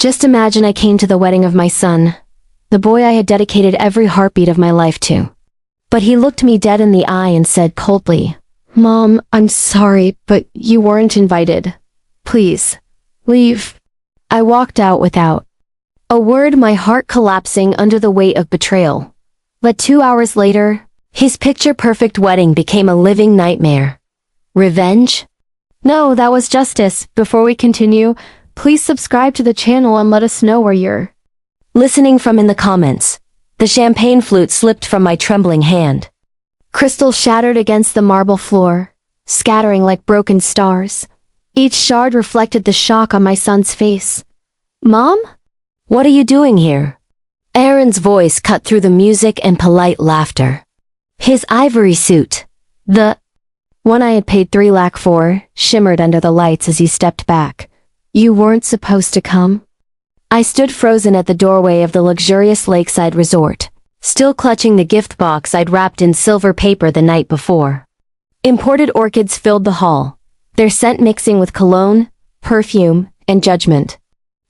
Just imagine I came to the wedding of my son, the boy I had dedicated every heartbeat of my life to. But he looked me dead in the eye and said coldly, "Mom, I'm sorry, but you weren't invited. Please, leave." I walked out without a word, my heart collapsing under the weight of betrayal. But 2 hours later, his picture-perfect wedding became a living nightmare. Revenge? No, that was justice. Before we continue, please subscribe to the channel and let us know where you're listening from in the comments. The champagne flute slipped from my trembling hand. Crystal shattered against the marble floor, scattering like broken stars. Each shard reflected the shock on my son's face. "Mom? What are you doing here?" Aaron's voice cut through the music and polite laughter. His ivory suit, the one I had paid 3 lakh for, shimmered under the lights as he stepped back. "You weren't supposed to come?" I stood frozen at the doorway of the luxurious lakeside resort, still clutching the gift box I'd wrapped in silver paper the night before. Imported orchids filled the hall, their scent mixing with cologne, perfume, and judgment.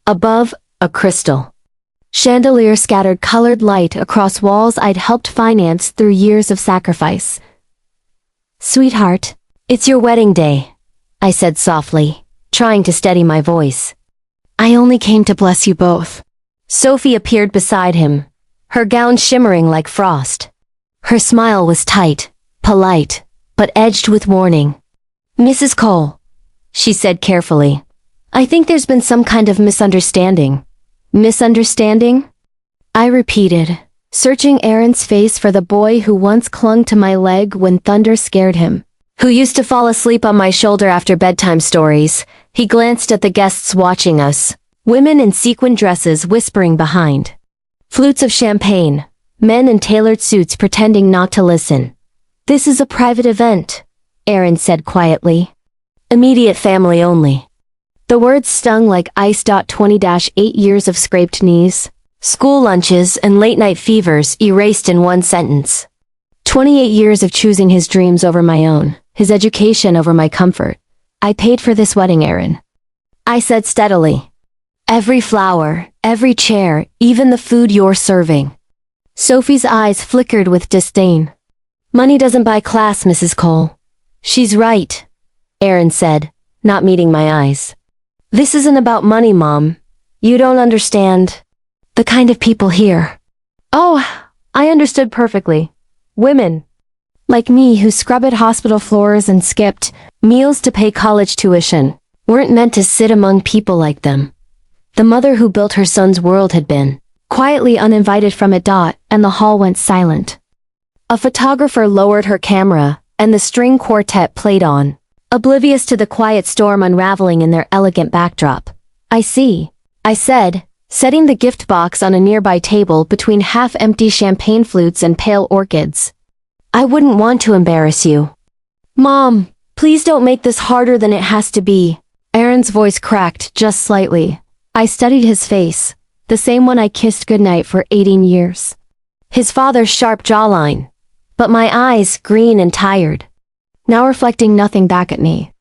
Above, a crystal chandelier scattered colored light across walls I'd helped finance through years of sacrifice. "Sweetheart, it's your wedding day," I said softly, trying to steady my voice. "I only came to bless you both." Sophie appeared beside him, her gown shimmering like frost. Her smile was tight, polite, but edged with warning. "Mrs. Cole," she said carefully, "I think there's been some kind of misunderstanding." "Misunderstanding?" I repeated, searching Aaron's face for the boy who once clung to my leg when thunder scared him, who used to fall asleep on my shoulder after bedtime stories. He glanced at the guests watching us, women in sequin dresses whispering behind. Flutes of champagne, men in tailored suits pretending not to listen. "This is a private event," Aaron said quietly. "Immediate family only." The words stung like ice. 20-8 years of scraped knees, school lunches, and late-night fevers erased in one sentence. 28 years of choosing his dreams over my own, his education over my comfort. "I paid for this wedding, Aaron," I said steadily. "Every flower, every chair, even the food you're serving." Sophie's eyes flickered with disdain. "Money doesn't buy class, Mrs. Cole." "She's right," Aaron said, not meeting my eyes. "This isn't about money, Mom. You don't understand the kind of people here." Oh, I understood perfectly. Women like me who scrubbed at hospital floors and skipped meals to pay college tuition weren't meant to sit among people like them. The mother who built her son's world had been quietly uninvited from it. And the hall went silent. A photographer lowered her camera, and the string quartet played on, oblivious to the quiet storm unraveling in their elegant backdrop. "I see," I said, setting the gift box on a nearby table between half-empty champagne flutes and pale orchids. "I wouldn't want to embarrass you." "Mom, please don't make this harder than it has to be." Aaron's voice cracked just slightly. I studied his face, the same one I kissed goodnight for 18 years. His father's sharp jawline, but my eyes green and tired, now reflecting nothing back at me.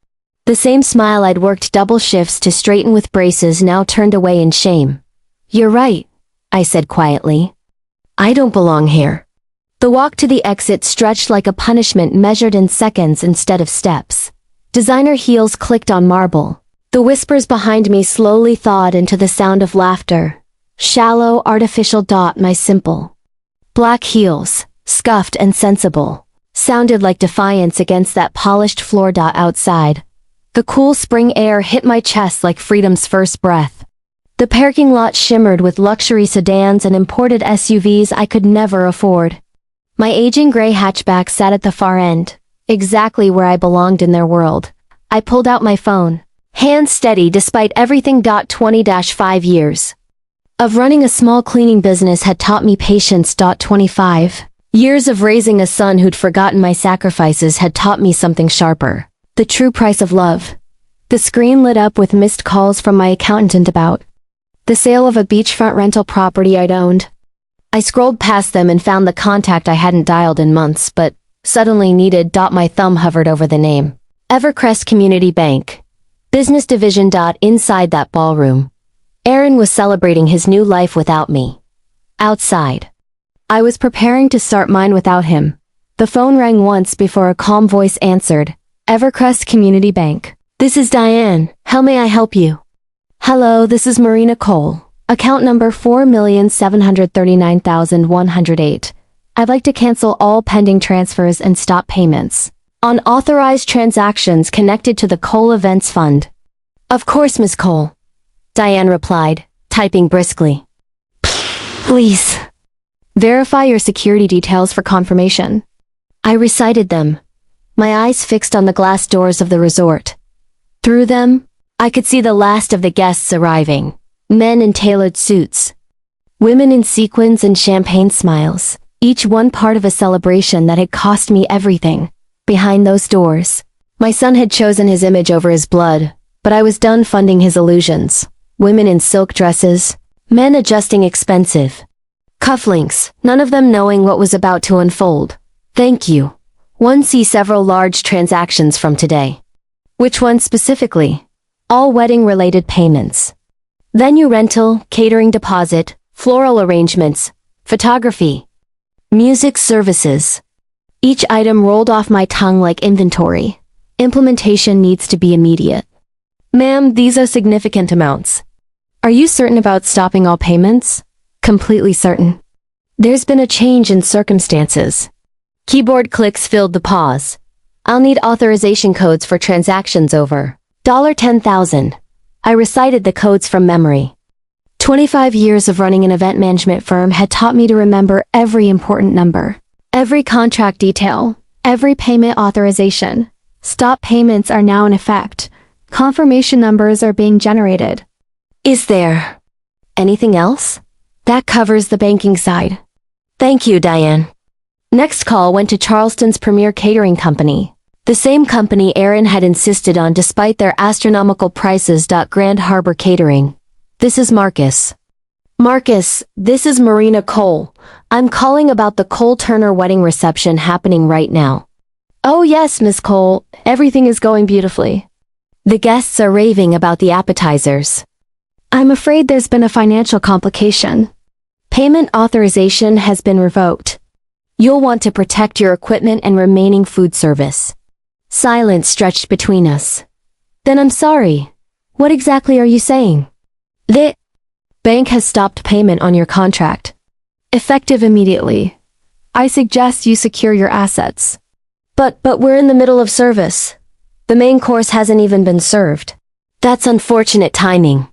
The same smile I'd worked double shifts to straighten with braces now turned away in shame. "You're right," I said quietly. "I don't belong here." The walk to the exit stretched like a punishment measured in seconds instead of steps. Designer heels clicked on marble. The whispers behind me slowly thawed into the sound of laughter. Shallow, artificial. My simple black heels, scuffed and sensible, sounded like defiance against that polished floor. Outside, the cool spring air hit my chest like freedom's first breath. The parking lot shimmered with luxury sedans and imported SUVs I could never afford. My aging gray hatchback sat at the far end, exactly where I belonged in their world. I pulled out my phone, hands steady despite everything. 20-5 years of running a small cleaning business had taught me patience. 25 years of raising a son who'd forgotten my sacrifices had taught me something sharper: the true price of love. The screen lit up with missed calls from my accountant about the sale of a beachfront rental property I'd owned. I scrolled past them and found the contact I hadn't dialed in months but suddenly needed. My thumb hovered over the name. Evercrest Community Bank. Business division. Inside that ballroom, Aaron was celebrating his new life without me. Outside. I was preparing to start mine without him. The phone rang once before a calm voice answered. Evercrest Community Bank. This is Diane. How may I help you? Hello, this is Marina Cole. Account number 4,739,108. I'd like to cancel all pending transfers and stop payments on authorized transactions connected to the Cole Events Fund. Of course, Miss Cole. Diane replied, typing briskly. Please. Verify your security details for confirmation. I recited them, my eyes fixed on the glass doors of the resort. Through them, I could see the last of the guests arriving, men in tailored suits, women in sequins and champagne smiles, each one part of a celebration that had cost me everything. Behind those doors, my son had chosen his image over his blood, but I was done funding his illusions. Women in silk dresses, men adjusting expensive cufflinks, none of them knowing what was about to unfold. Thank you. One see several large transactions from today. Which one specifically? All wedding-related payments. Venue rental, catering deposit, floral arrangements, photography, music services. Each item rolled off my tongue like inventory. Implementation needs to be immediate. Ma'am, these are significant amounts. Are you certain about stopping all payments? Completely certain. There's been a change in circumstances. Keyboard clicks filled the pause. I'll need authorization codes for transactions over $10,000. I recited the codes from memory. 25 years of running an event management firm had taught me to remember every important number, every contract detail, every payment authorization. Stop payments are now in effect. Confirmation numbers are being generated. Is there anything else? That covers the banking side. Thank you, Diane. Next call went to Charleston's premier catering company. The same company Aaron had insisted on despite their astronomical prices. Grand Harbor Catering. This is Marcus. Marcus, this is Marina Cole. I'm calling about the Cole Turner wedding reception happening right now. Oh yes, Miss Cole, everything is going beautifully. The guests are raving about the appetizers. I'm afraid there's been a financial complication. Payment authorization has been revoked. You'll want to protect your equipment and remaining food service. Silence stretched between us. Then I'm sorry. What exactly are you saying? The bank has stopped payment on your contract. Effective immediately. I suggest you secure your assets. But we're in the middle of service. The main course hasn't even been served. That's unfortunate timing.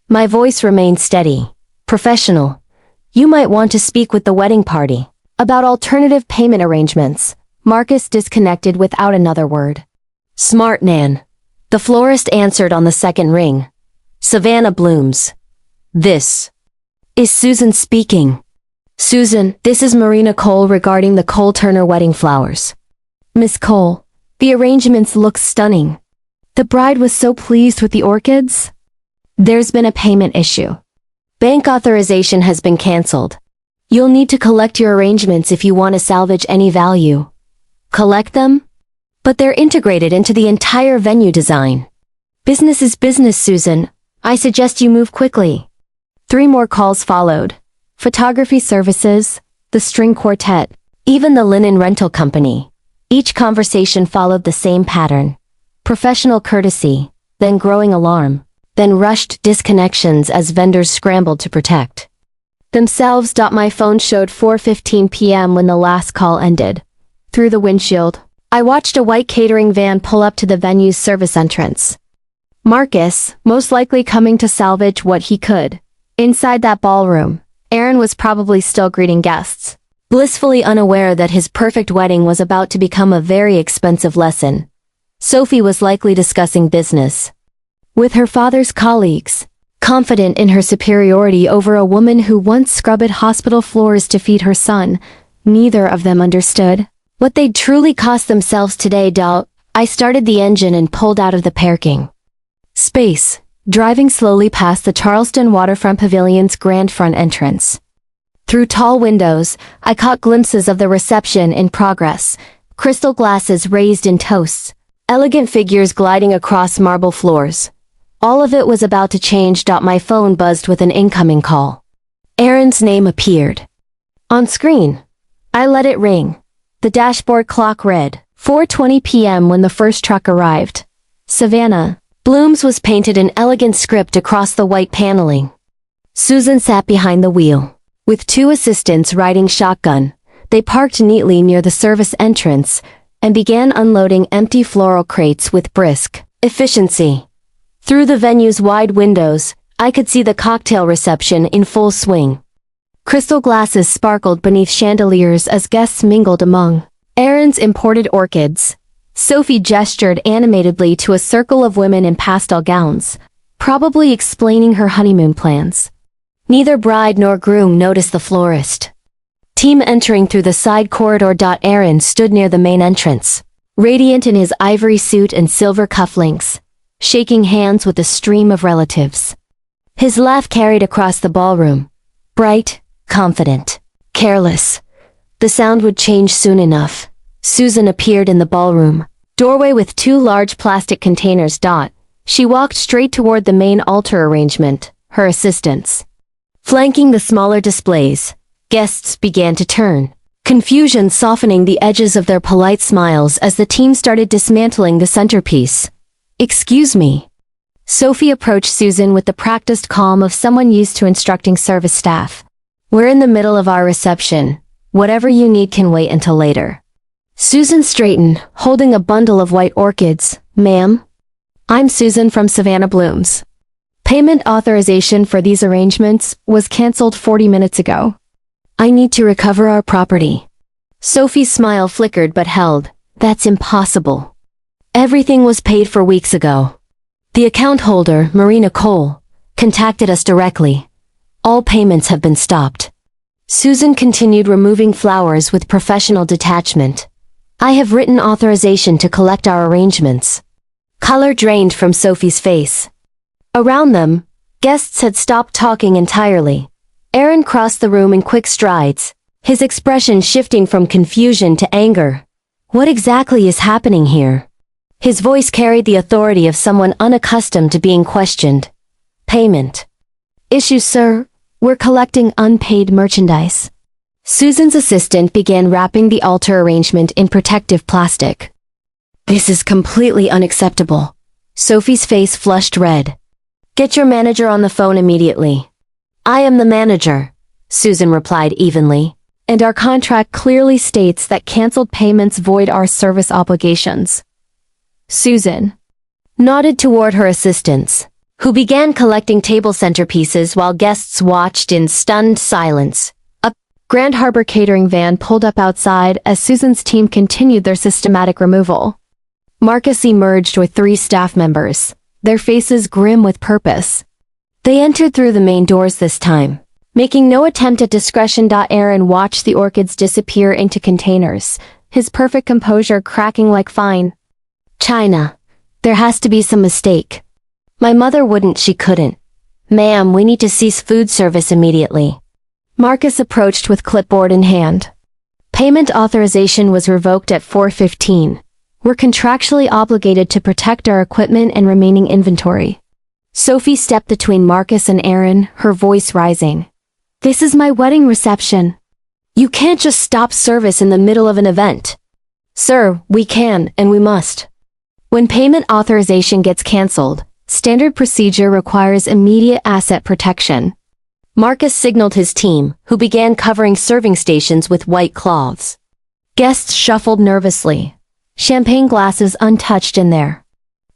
My voice remained steady, professional. You might want to speak with the wedding party about alternative payment arrangements. Marcus disconnected without another word. Smart Nan. The florist answered on the second ring. Savannah Blooms. This is Susan speaking. Susan, this is Marina Cole regarding the Cole Turner wedding flowers. Miss Cole, the arrangements look stunning. The bride was so pleased with the orchids. There's been a payment issue. Bank authorization has been canceled. You'll need to collect your arrangements if you want to salvage any value. Collect them? But they're integrated into the entire venue design. Business is business, Susan. I suggest you move quickly. 3 more calls followed. Photography services, the string quartet, even the linen rental company. Each conversation followed the same pattern. Professional courtesy, then growing alarm, then rushed disconnections as vendors scrambled to protect themselves. My phone showed 4:15 p.m. when the last call ended. Through the windshield, I watched a white catering van pull up to the venue's service entrance. Marcus, most likely coming to salvage what he could. Inside that ballroom, Aaron was probably still greeting guests, blissfully unaware that his perfect wedding was about to become a very expensive lesson. Sophie was likely discussing business with her father's colleagues, confident in her superiority over a woman who once scrubbed hospital floors to feed her son. Neither of them understood what they'd truly cost themselves today. I started the engine and pulled out of the parking space, driving slowly past the Charleston Waterfront Pavilion's grand front entrance. Through tall windows, I caught glimpses of the reception in progress, crystal glasses raised in toasts, elegant figures gliding across marble floors. All of it was about to change. My phone buzzed with an incoming call. Aaron's name appeared on screen. I let it ring. The dashboard clock read 4:20 p.m. when the first truck arrived. Savannah. Bloom's was painted in elegant script across the white paneling. Susan sat behind the wheel, with two assistants riding shotgun. They parked neatly near the service entrance and began unloading empty floral crates with brisk efficiency. Through the venue's wide windows, I could see the cocktail reception in full swing. Crystal glasses sparkled beneath chandeliers as guests mingled among Aaron's imported orchids. Sophie gestured animatedly to a circle of women in pastel gowns, probably explaining her honeymoon plans. Neither bride nor groom noticed the florist team entering through the side corridor. Aaron stood near the main entrance, radiant in his ivory suit and silver cufflinks, shaking hands with a stream of relatives. His laugh carried across the ballroom, bright, confident, careless. The sound would change soon enough. Susan appeared in the ballroom doorway with two large plastic containers. She walked straight toward the main altar arrangement, her assistants flanking the smaller displays. Guests began to turn, confusion softening the edges of their polite smiles as the team started dismantling the centerpiece. "Excuse me." Sophie approached Susan with the practiced calm of someone used to instructing service staff. "We're in the middle of our reception. Whatever you need can wait until later." Susan straightened, holding a bundle of white orchids. "Ma'am? I'm Susan from Savannah Blooms. Payment authorization for these arrangements was canceled 40 minutes ago. I need to recover our property." Sophie's smile flickered but held. "That's impossible. Everything was paid for weeks ago. The account holder, Marina Cole, contacted us directly. All payments have been stopped." Susan continued removing flowers with professional detachment. "I have written authorization to collect our arrangements." Color drained from Sophie's face. Around them, guests had stopped talking entirely. Aaron crossed the room in quick strides, his expression shifting from confusion to anger. "What exactly is happening here?" His voice carried the authority of someone unaccustomed to being questioned. "Payment issue, sir. We're collecting unpaid merchandise." Susan's assistant began wrapping the altar arrangement in protective plastic. "This is completely unacceptable." Sophie's face flushed red. "Get your manager on the phone immediately." "I am the manager," Susan replied evenly. "And our contract clearly states that canceled payments void our service obligations." Susan nodded toward her assistants, who began collecting table centerpieces while guests watched in stunned silence. A Grand Harbor catering van pulled up outside as Susan's team continued their systematic removal. Marcus emerged with 3 staff members, their faces grim with purpose. They entered through the main doors this time, making no attempt at discretion. Aaron watched the orchids disappear into containers, his perfect composure cracking like fine china. "There has to be some mistake. My mother wouldn't, she couldn't. Ma'am, we need to cease food service immediately." Marcus approached with clipboard in hand. "Payment authorization was revoked at 4:15. We're contractually obligated to protect our equipment and remaining inventory." Sophie stepped between Marcus and Aaron, her voice rising. "This is my wedding reception. You can't just stop service in the middle of an event." "Sir, we can, and we must. When payment authorization gets canceled, standard procedure requires immediate asset protection." Marcus signaled his team, who began covering serving stations with white cloths. Guests shuffled nervously, champagne glasses untouched in their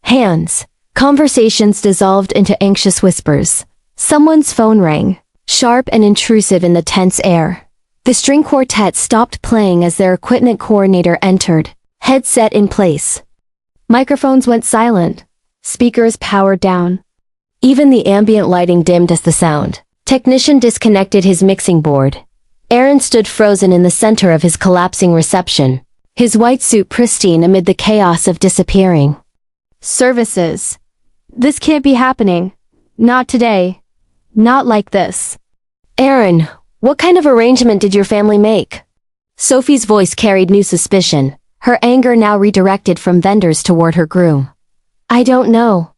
hands. Conversations dissolved into anxious whispers. Someone's phone rang, sharp and intrusive in the tense air. The string quartet stopped playing as their equipment coordinator entered, headset in place. Microphones went silent, speakers powered down. Even the ambient lighting dimmed as the sound technician disconnected his mixing board. Aaron stood frozen in the center of his collapsing reception, his white suit pristine amid the chaos of disappearing services. "This can't be happening. Not today. Not like this." "Aaron, what kind of arrangement did your family make?" Sophie's voice carried new suspicion, her anger now redirected from vendors toward her groom. "I don't know."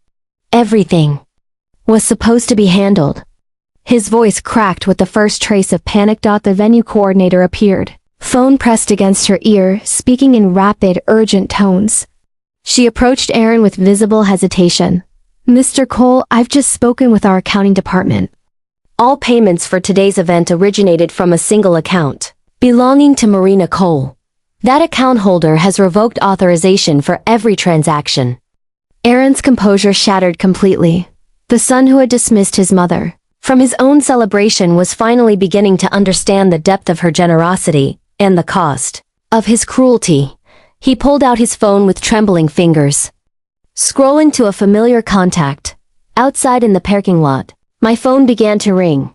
Everything was supposed to be handled. His voice cracked with the first trace of panic. The venue coordinator appeared, phone pressed against her ear, speaking in rapid, urgent tones. She approached Aaron with visible hesitation. Mr. Cole, I've just spoken with our accounting department. All payments for today's event originated from a single account, belonging to Marina Cole. That account holder has revoked authorization for every transaction. Aaron's composure shattered completely. The son who had dismissed his mother from his own celebration was finally beginning to understand the depth of her generosity and the cost of his cruelty. He pulled out his phone with trembling fingers, scrolling to a familiar contact. Outside in the parking lot, my phone began to ring.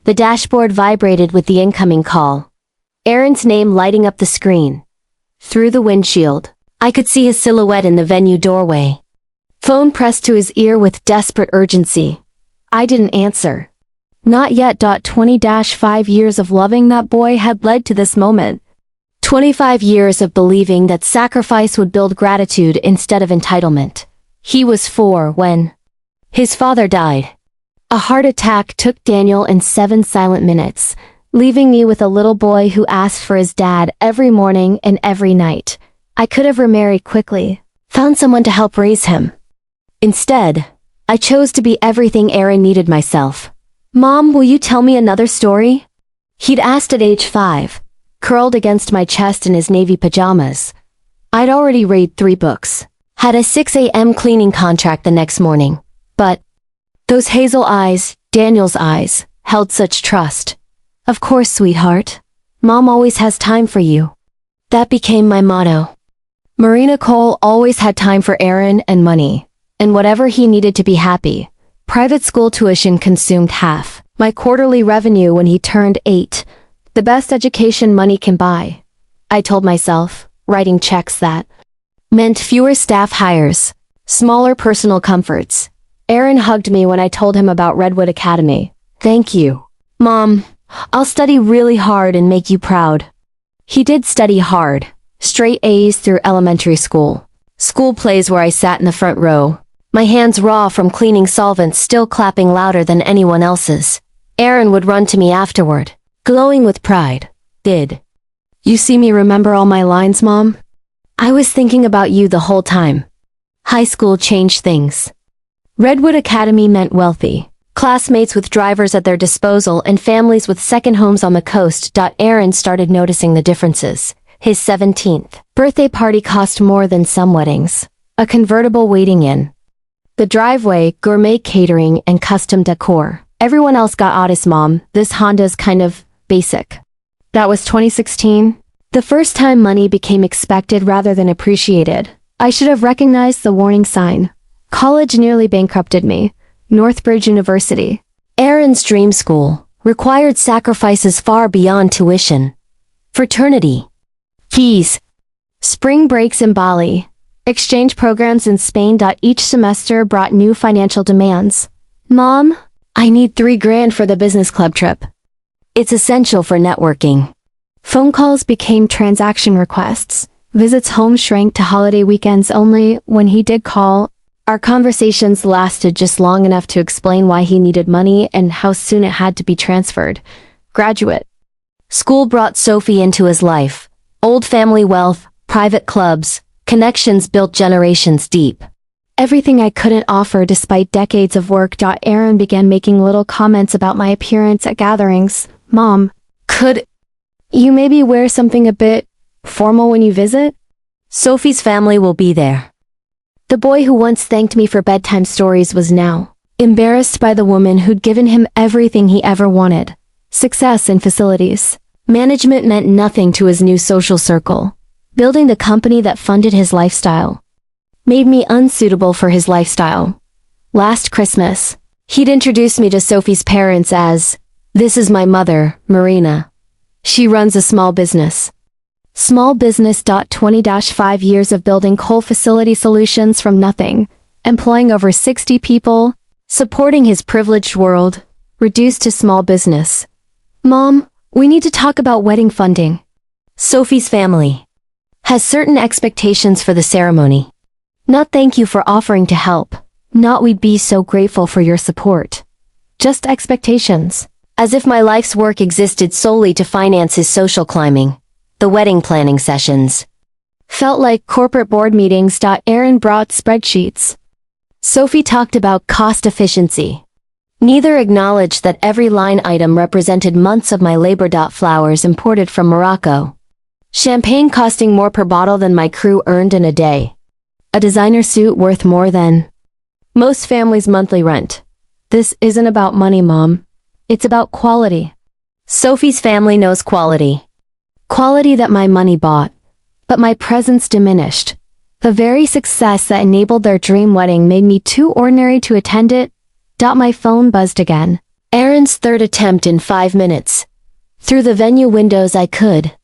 The dashboard vibrated with the incoming call. Aaron's name lighting up the screen. Through the windshield, I could see his silhouette in the venue doorway. Phone pressed to his ear with desperate urgency. I didn't answer. Not yet. 20-5 years of loving that boy had led to this moment. 25 years of believing that sacrifice would build gratitude instead of entitlement. He was 4 when his father died. A heart attack took Daniel in 7 silent minutes, leaving me with a little boy who asked for his dad every morning and every night. I could have remarried quickly, found someone to help raise him. Instead, I chose to be everything Aaron needed myself. Mom, will you tell me another story? He'd asked at age 5, curled against my chest in his navy pajamas. I'd already read 3 books, had a 6 a.m. cleaning contract the next morning, but those hazel eyes, Daniel's eyes, held such trust. Of course, sweetheart. Mom always has time for you. That became my motto. Marina Cole always had time for Aaron and money, and whatever he needed to be happy. Private school tuition consumed half my quarterly revenue when he turned 8. The best education money can buy. I told myself, writing checks that meant fewer staff hires, smaller personal comforts. Aaron hugged me when I told him about Redwood Academy. Thank you, Mom. I'll study really hard and make you proud. He did study hard. Straight A's through elementary school. School plays where I sat in the front row, my hands raw from cleaning solvents still clapping louder than anyone else's. Aaron would run to me afterward, glowing with pride. Did you see me remember all my lines, Mom? I was thinking about you the whole time. High school changed things. Redwood Academy meant wealthy, classmates with drivers at their disposal and families with second homes on the coast. Aaron started noticing the differences. His 17th birthday party cost more than some weddings. A convertible waiting in the driveway, gourmet catering, and custom decor. Everyone else got Otis, Mom. This Honda's kind of basic. That was 2016. The first time money became expected rather than appreciated. I should have recognized the warning sign. College nearly bankrupted me. Northbridge University. Aaron's dream school required sacrifices far beyond tuition. Fraternity. Fees. Spring breaks in Bali. Exchange programs in Spain. Each semester brought new financial demands. Mom, I need $3,000 for the business club trip. It's essential for networking. Phone calls became transaction requests. Visits home shrank to holiday weekends only. When he did call, our conversations lasted just long enough to explain why he needed money and how soon it had to be transferred. Graduate. School brought Sophie into his life. Old family wealth, private clubs, connections built generations deep. Everything I couldn't offer despite decades of work. Aaron began making little comments about my appearance at gatherings. Mom, could you maybe wear something a bit formal when you visit? Sophie's family will be there. The boy who once thanked me for bedtime stories was now embarrassed by the woman who'd given him everything he ever wanted. Success in facilities. Management meant nothing to his new social circle. Building the company that funded his lifestyle made me unsuitable for his lifestyle. Last Christmas, he'd introduced me to Sophie's parents as, "This is my mother, Marina. She runs a small business." Small business. 20-5 years of building coal facility solutions from nothing, employing over 60 people, supporting his privileged world, reduced to small business. Mom, we need to talk about wedding funding. Sophie's family has certain expectations for the ceremony. Not thank you for offering to help. Not we'd be so grateful for your support. Just expectations. As if my life's work existed solely to finance his social climbing. The wedding planning sessions. Felt like corporate board meetings. Aaron brought spreadsheets. Sophie talked about cost efficiency. Neither acknowledged that every line item represented months of my labor. Flowers imported from Morocco. Champagne costing more per bottle than my crew earned in a day. A designer suit worth more than most families' monthly rent. This isn't about money, Mom. It's about quality. Sophie's family knows quality. Quality that my money bought. But my presence diminished. The very success that enabled their dream wedding made me too ordinary to attend it. My phone buzzed again. Aaron's third attempt in 5 minutes. Through the venue windows I could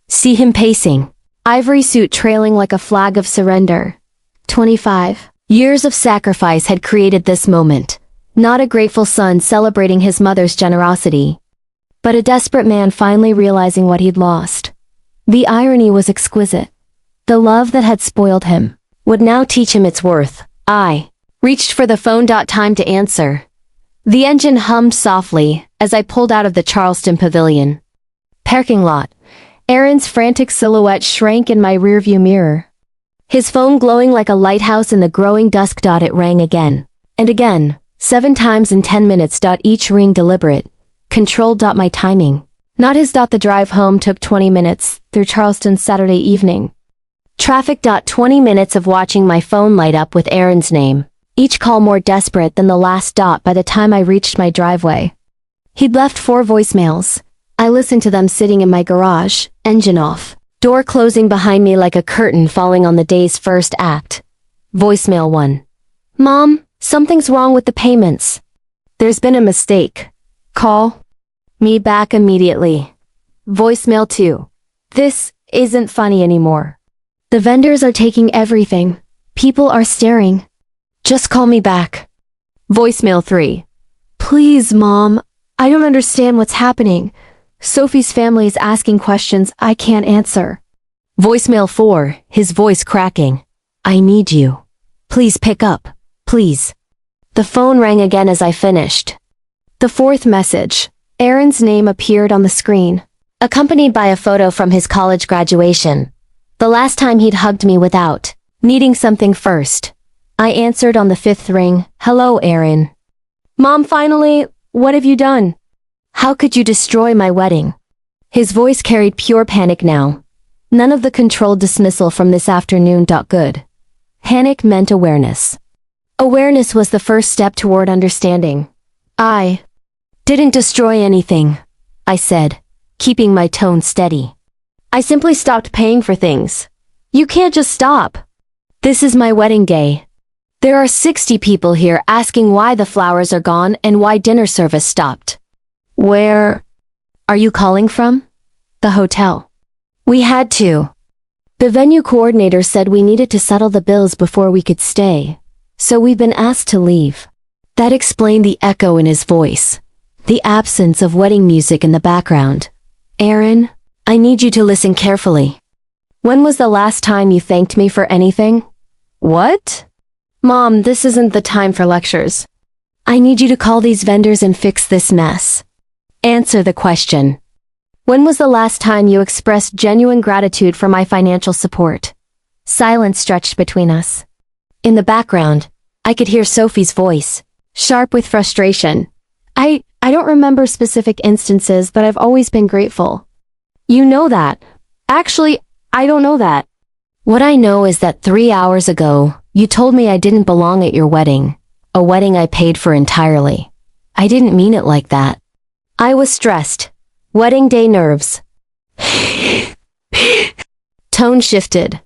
see him pacing. Ivory suit trailing like a flag of surrender. 25 years of sacrifice had created this moment. Not a grateful son celebrating his mother's generosity, but a desperate man finally realizing what he'd lost. The irony was exquisite. The love that had spoiled him would now teach him its worth. I reached for the phone. Time to answer. The engine hummed softly as I pulled out of the Charleston Pavilion parking lot. Aaron's frantic silhouette shrank in my rearview mirror. His phone glowing like a lighthouse in the growing dusk. It rang again and again. 7 times in 10 minutes. Each ring deliberate, controlled. My timing. Not his. The drive home took 20 minutes, through Charleston Saturday evening. Traffic. 20 minutes of watching my phone light up with Aaron's name, each call more desperate than the last. By the time I reached my driveway, he'd left 4 voicemails. I listened to them sitting in my garage, engine off, door closing behind me like a curtain falling on the day's first act. Voicemail 1. Mom, something's wrong with the payments. There's been a mistake. Call me back immediately. Voicemail 2. This isn't funny anymore. The vendors are taking everything. People are staring. Just call me back. Voicemail 3. Please, Mom. I don't understand what's happening. Sophie's family is asking questions I can't answer. Voicemail 4, his voice cracking. I need you. Please pick up. Please. The phone rang again as I finished. The 4th message. Aaron's name appeared on the screen, accompanied by a photo from his college graduation. The last time he'd hugged me without needing something first. I answered on the 5th ring. Hello, Aaron. Mom, finally, what have you done? How could you destroy my wedding? His voice carried pure panic now. None of the controlled dismissal from this afternoon. Good. Panic meant awareness. Awareness was the first step toward understanding. I didn't destroy anything, I said, keeping my tone steady. I simply stopped paying for things. You can't just stop. This is my wedding day. There are 60 people here asking why the flowers are gone and why dinner service stopped. Where are you calling from? The hotel. We had to. The venue coordinator said we needed to settle the bills before we could stay, so we've been asked to leave. That explained the echo in his voice, the absence of wedding music in the background. Aaron, I need you to listen carefully. When was the last time you thanked me for anything? What? Mom, this isn't the time for lectures. I need you to call these vendors and fix this mess. Answer the question. When was the last time you expressed genuine gratitude for my financial support? Silence stretched between us. In the background, I could hear Sophie's voice, sharp with frustration. I don't remember specific instances, but I've always been grateful. You know that. Actually, I don't know that. What I know is that 3 hours ago, you told me I didn't belong at your wedding, a wedding I paid for entirely. I didn't mean it like that. I was stressed. Wedding day nerves. Tone shifted.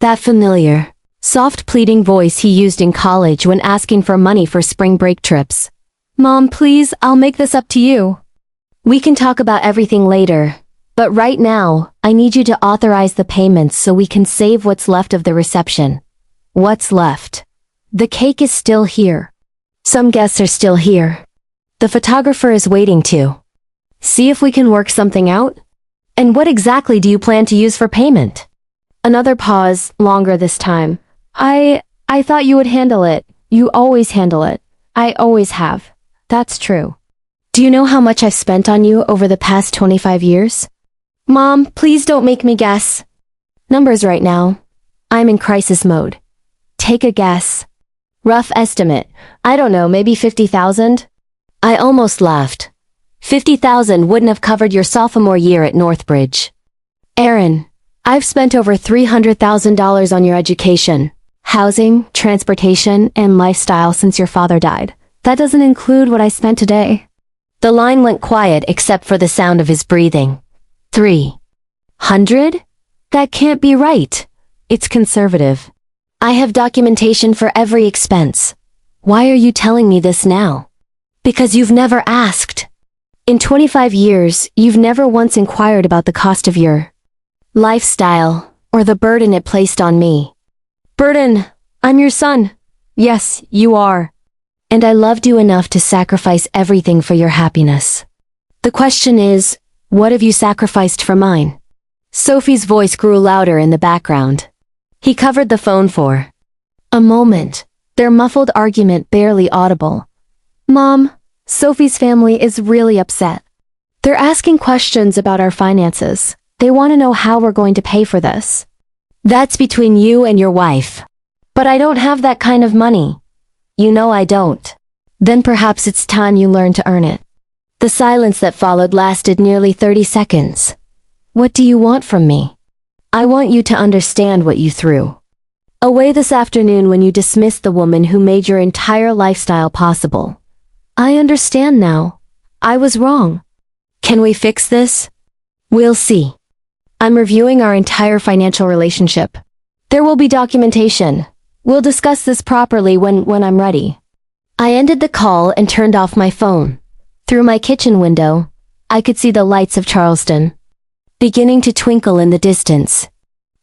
That familiar, soft pleading voice he used in college when asking for money for spring break trips. Mom, please, I'll make this up to you. We can talk about everything later, but right now, I need you to authorize the payments so we can save what's left of the reception. What's left? The cake is still here. Some guests are still here. The photographer is waiting too. See if we can work something out? And what exactly do you plan to use for payment? Another pause, longer this time. I thought you would handle it. You always handle it. I always have. That's true. Do you know how much I've spent on you over the past 25 years? Mom, please don't make me guess. Numbers right now. I'm in crisis mode. Take a guess. Rough estimate. I don't know, maybe 50,000? I almost laughed. 50,000 wouldn't have covered your sophomore year at Northbridge. Aaron, I've spent over $300,000 on your education, housing, transportation, and lifestyle since your father died. That doesn't include what I spent today. The line went quiet except for the sound of his breathing. 300? That can't be right. It's conservative. I have documentation for every expense. Why are you telling me this now? Because you've never asked. In 25 years, you've never once inquired about the cost of your lifestyle, or the burden it placed on me. Burden! I'm your son. Yes, you are. And I loved you enough to sacrifice everything for your happiness. The question is, what have you sacrificed for mine? Sophie's voice grew louder in the background. He covered the phone for a moment, their muffled argument barely audible. Mom, Sophie's family is really upset. They're asking questions about our finances. They want to know how we're going to pay for this. That's between you and your wife. But I don't have that kind of money. You know I don't. Then perhaps it's time you learn to earn it. The silence that followed lasted nearly 30 seconds. What do you want from me? I want you to understand what you threw away this afternoon when you dismissed the woman who made your entire lifestyle possible. I understand now. I was wrong. Can we fix this? We'll see. I'm reviewing our entire financial relationship. There will be documentation. We'll discuss this properly when I'm ready. I ended the call and turned off my phone. Through my kitchen window, I could see the lights of Charleston beginning to twinkle in the distance.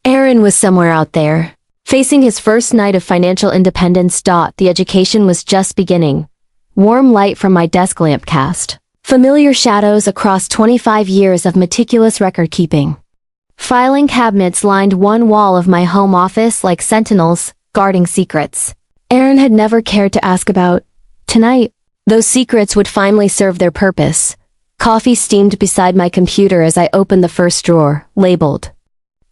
Aaron was somewhere out there, facing his first night of financial independence. The education was just beginning. Warm light from my desk lamp cast familiar shadows across 25 years of meticulous record-keeping. Filing cabinets lined one wall of my home office like sentinels, guarding secrets Aaron had never cared to ask about. Tonight, those secrets would finally serve their purpose. Coffee steamed beside my computer as I opened the first drawer, labeled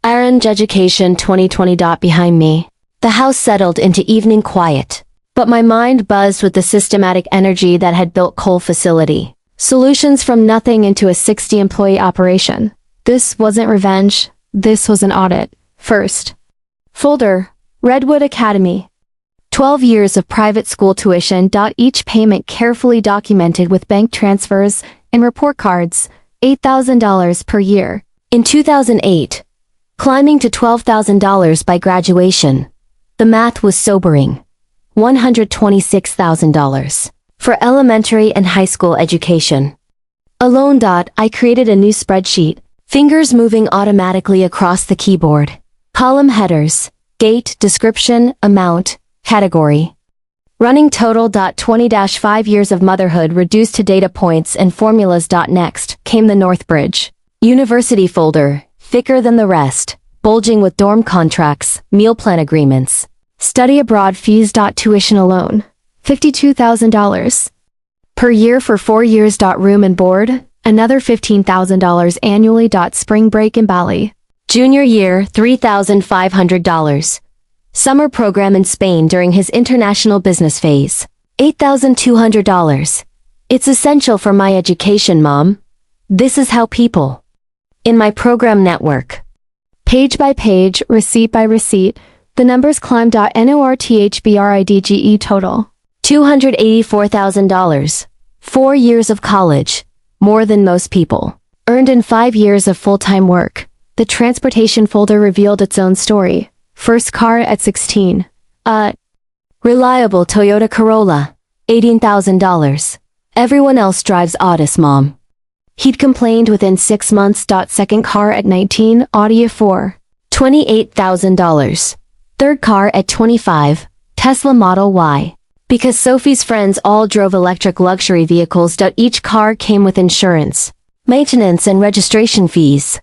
Aaron's Education 2020. Behind me, the house settled into evening quiet, but my mind buzzed with the systematic energy that had built Cole Facility. Solutions from nothing into a 60-employee operation. This wasn't revenge. This was an audit. First folder, Redwood Academy. 12 years of private school tuition. Each payment carefully documented with bank transfers and report cards. $8,000 per year. In 2008, climbing to $12,000 by graduation. The math was sobering. $126,000 for elementary and high school education. Alone. I created a new spreadsheet, fingers moving automatically across the keyboard. Column headers, date, description, amount, category. Running total. 20-5 years of motherhood reduced to data points and formulas. Next came the Northbridge University folder, thicker than the rest, bulging with dorm contracts, meal plan agreements, study abroad fees. Tuition alone, $52,000 per year for 4 years. Room and board, another $15,000 annually. Spring break in Bali. Junior year, $3,500. Summer program in Spain during his international business phase. $8,200. It's essential for my education, Mom. This is how people in my program network. Page by page, receipt by receipt, the numbers climb. Northbridge total. $284,000. 4 years of college, more than most people. Earned in 5 years of full-time work. The transportation folder revealed its own story. First car at 16. Reliable Toyota Corolla. $18,000. Everyone else drives Audis, Mom. He'd complained within 6 months. Second car at 19, Audi A4. $28,000. Third car at 25, Tesla Model Y. Because Sophie's friends all drove electric luxury vehicles. Each car came with insurance, maintenance and registration fees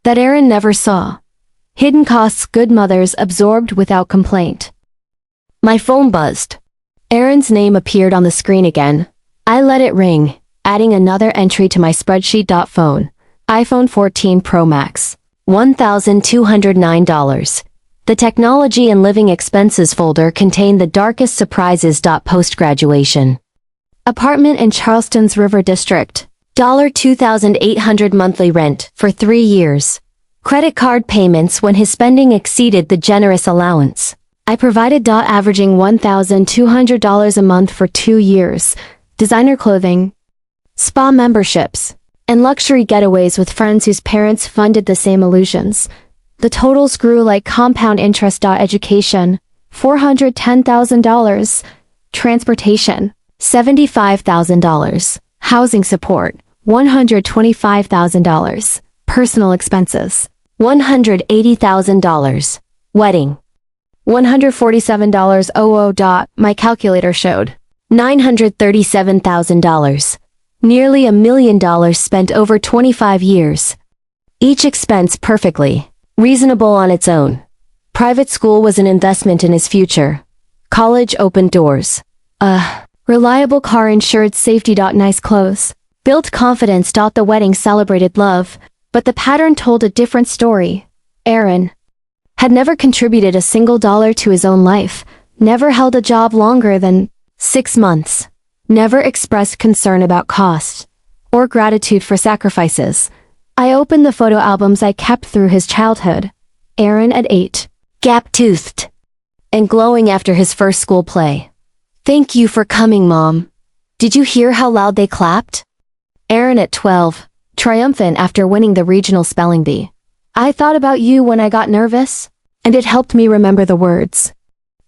that Aaron never saw. Hidden costs good mothers absorbed without complaint. My phone buzzed. Aaron's name appeared on the screen again. I let it ring, adding another entry to my spreadsheet. Phone. iPhone 14 Pro Max. $1,209. The technology and living expenses folder contained the darkest surprises. Post-graduation. Apartment in Charleston's River District. $2,800 monthly rent for 3 years. Credit card payments when his spending exceeded the generous allowance. I provided. Averaging $1,200 a month for 2 years. Designer clothing, spa memberships, and luxury getaways with friends whose parents funded the same illusions. The totals grew like compound interest. Education, $410,000. Transportation, $75,000. Housing support, $125,000. Personal expenses, $180,000. Wedding, $147,000. My calculator showed $937,000. Nearly $1 million spent over 25 years. Each expense perfectly reasonable on its own. Private school was an investment in his future. College opened doors. Reliable car ensured safety. Nice clothes built confidence. The wedding celebrated love, but the pattern told a different story. Aaron had never contributed a single dollar to his own life, never held a job longer than 6 months, never expressed concern about cost or gratitude for sacrifices. I opened the photo albums I kept through his childhood. Aaron at 8, gap-toothed and glowing after his first school play. Thank you for coming, Mom. Did you hear how loud they clapped? Aaron at 12, triumphant after winning the regional spelling bee. I thought about you when I got nervous, and it helped me remember the words.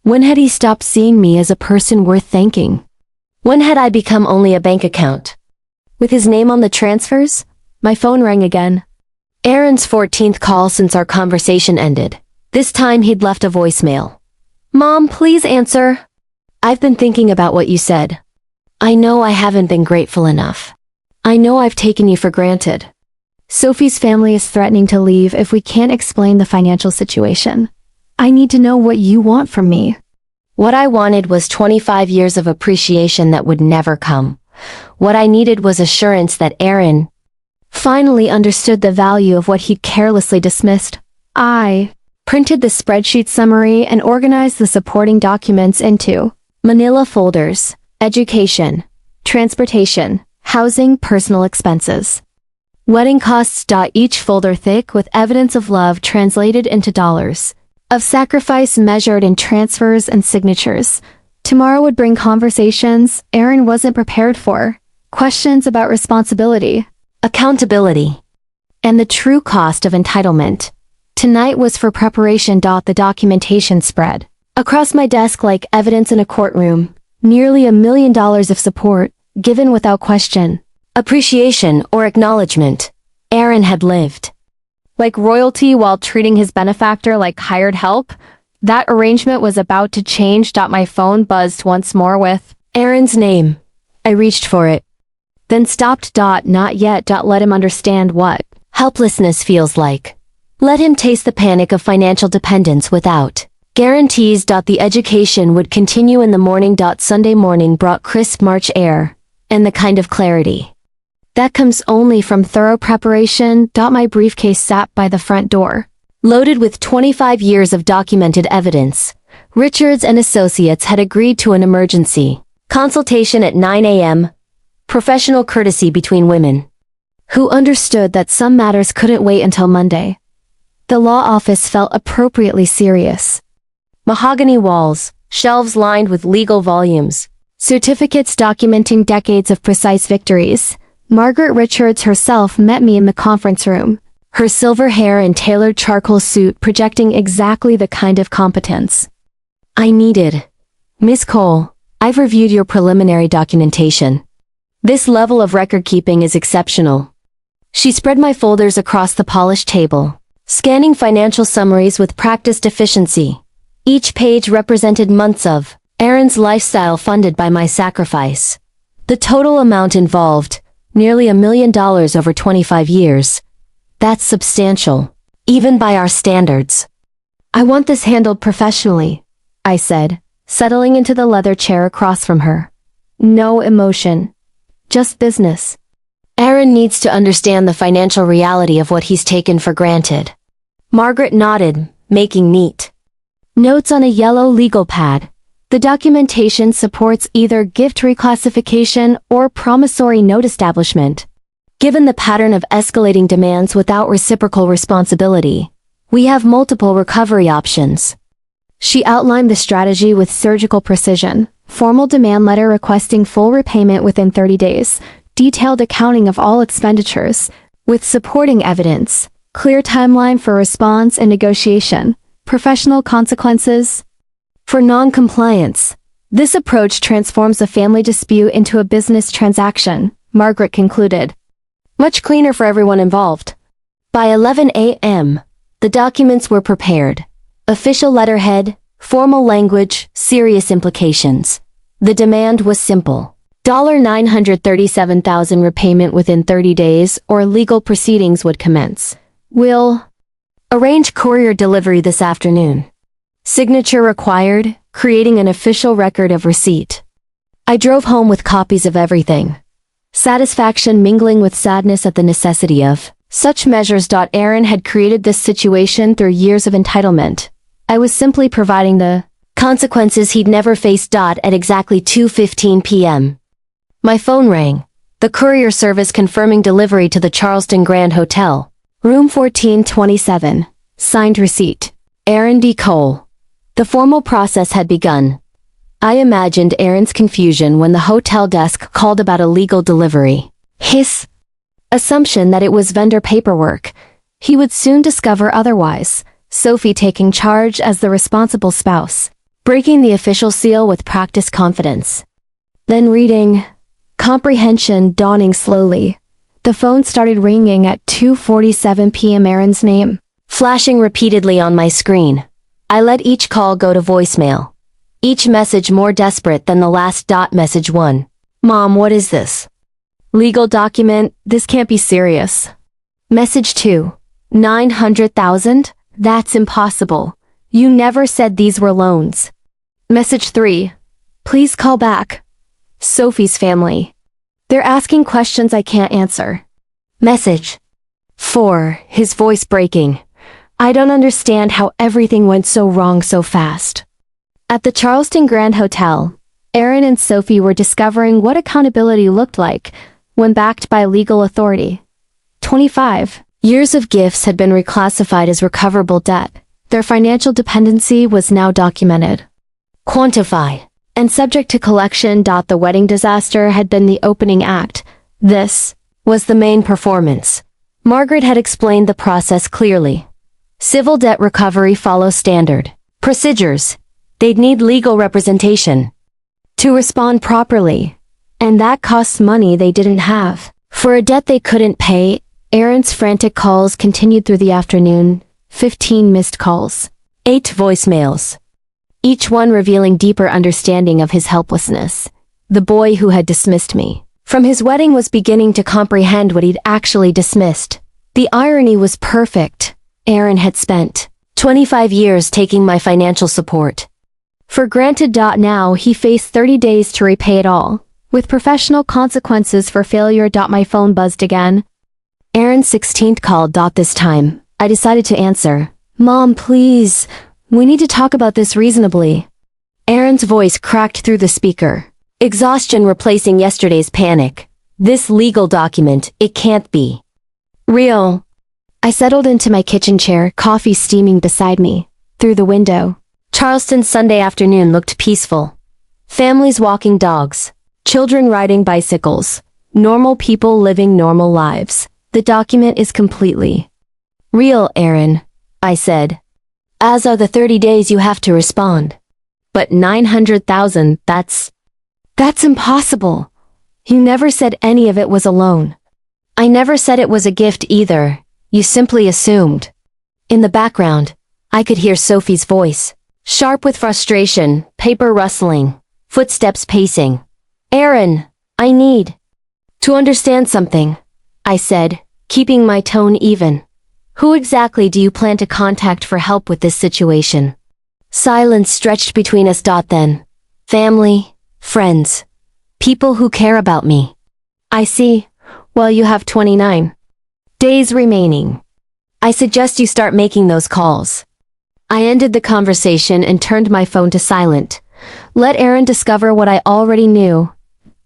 When had he stopped seeing me as a person worth thanking? When had I become only a bank account? With his name on the transfers, my phone rang again. Aaron's 14th call since our conversation ended. This time he'd left a voicemail. Mom, please answer. I've been thinking about what you said. I know I haven't been grateful enough. I know I've taken you for granted. Sophie's family is threatening to leave if we can't explain the financial situation. I need to know what you want from me. What I wanted was 25 years of appreciation that would never come. What I needed was assurance that Aaron finally understood the value of what he'd carelessly dismissed. I printed the spreadsheet summary and organized the supporting documents into manila folders: education, transportation, housing, personal expenses. Wedding costs. Each folder thick with evidence of love translated into dollars, of sacrifice measured in transfers and signatures. Tomorrow would bring conversations Aaron wasn't prepared for, questions about responsibility, accountability, and the true cost of entitlement. Tonight was for preparation. The documentation spread across my desk like evidence in a courtroom. Nearly $1 million of support, given without question, appreciation or acknowledgement. Aaron had lived like royalty while treating his benefactor like hired help. That arrangement was about to change. My phone buzzed once more with Aaron's name. I reached for it, then stopped. Not yet. Let him understand what helplessness feels like. Let him taste the panic of financial dependence without guarantees. The education would continue in the morning. Sunday morning brought crisp March air and the kind of clarity that comes only from thorough preparation. My briefcase sat by the front door, loaded with 25 years of documented evidence. Richards and Associates had agreed to an emergency consultation at 9 a.m., professional courtesy between women who understood that some matters couldn't wait until Monday. The law office felt appropriately serious. Mahogany walls, shelves lined with legal volumes, certificates documenting decades of precise victories. Margaret Richards herself met me in the conference room, her silver hair and tailored charcoal suit projecting exactly the kind of competence I needed. Miss Cole, I've reviewed your preliminary documentation. This level of record-keeping is exceptional. She spread my folders across the polished table, scanning financial summaries with practiced efficiency. Each page represented months of Aaron's lifestyle funded by my sacrifice. The total amount involved, nearly $1 million over 25 years. That's substantial, even by our standards. I want this handled professionally, I said, settling into the leather chair across from her. No emotion. Just business. Aaron needs to understand the financial reality of what he's taken for granted. Margaret nodded, making neat notes on a yellow legal pad. The documentation supports either gift reclassification or promissory note establishment. Given the pattern of escalating demands without reciprocal responsibility, we have multiple recovery options. She outlined the strategy with surgical precision. Formal demand letter requesting full repayment within 30 days, detailed accounting of all expenditures, with supporting evidence, clear timeline for response and negotiation, professional consequences. For non-compliance, this approach transforms a family dispute into a business transaction, Margaret concluded. Much cleaner for everyone involved. By 11 a.m., the documents were prepared. Official letterhead, formal language, serious implications. The demand was simple. $937,000 repayment within 30 days or legal proceedings would commence. Will arrange courier delivery this afternoon. Signature required, creating an official record of receipt. I drove home with copies of everything. Satisfaction mingling with sadness at the necessity of such measures. Aaron had created this situation through years of entitlement. I was simply providing the consequences he'd never faced. At exactly 2:15 p.m. My phone rang. The courier service confirming delivery to the Charleston Grand Hotel. Room 1427. Signed receipt. Aaron D. Cole. The formal process had begun. I imagined Aaron's confusion when the hotel desk called about a legal delivery. His assumption that it was vendor paperwork. He would soon discover otherwise. Sophie taking charge as the responsible spouse, breaking the official seal with practiced confidence. Then reading, comprehension dawning slowly. The phone started ringing at 2:47 p.m. Aaron's name, flashing repeatedly on my screen. I let each call go to voicemail. Each message more desperate than the last. Message 1. Mom, what is this? Legal document, this can't be serious. Message 2. 900,000? That's impossible. You never said these were loans. Message 3. Please call back. Sophie's family. They're asking questions I can't answer. Message 4. His voice breaking. I don't understand how everything went so wrong so fast. At the Charleston Grand Hotel, Aaron and Sophie were discovering what accountability looked like when backed by legal authority. 25 years of gifts had been reclassified as recoverable debt. Their financial dependency was now documented. Quantify. And subject to collection. The wedding disaster had been the opening act. This was the main performance. Margaret had explained the process clearly. Civil debt recovery follows standard procedures. They'd need legal representation to respond properly, and that costs money they didn't have. For a debt they couldn't pay, Aaron's frantic calls continued through the afternoon. 15 missed calls, 8 voicemails, each one revealing deeper understanding of his helplessness. The boy who had dismissed me from his wedding was beginning to comprehend what he'd actually dismissed. The irony was perfect. Aaron had spent 25 years taking my financial support for granted. Now he faced 30 days to repay it all, with professional consequences for failure. My phone buzzed again. Aaron's 16th call. This time, I decided to answer. Mom, please, we need to talk about this reasonably. Aaron's voice cracked through the speaker. Exhaustion replacing yesterday's panic. This legal document, it can't be real. I settled into my kitchen chair, coffee steaming beside me. Through the window, Charleston's Sunday afternoon looked peaceful. Families walking dogs, children riding bicycles, normal people living normal lives. The document is completely real, Aaron, I said. As are the 30 days you have to respond. But 900,000, that's impossible. You never said any of it was a loan. I never said it was a gift either. You simply assumed. In the background, I could hear Sophie's voice, sharp with frustration, paper rustling, footsteps pacing. Aaron, I need to understand something, I said, keeping my tone even. Who exactly do you plan to contact for help with this situation? Silence stretched between us. Then. Family, friends, people who care about me. I see. Well, you have 29 days remaining. I suggest you start making those calls. I ended the conversation and turned my phone to silent. Let Aaron discover what I already knew.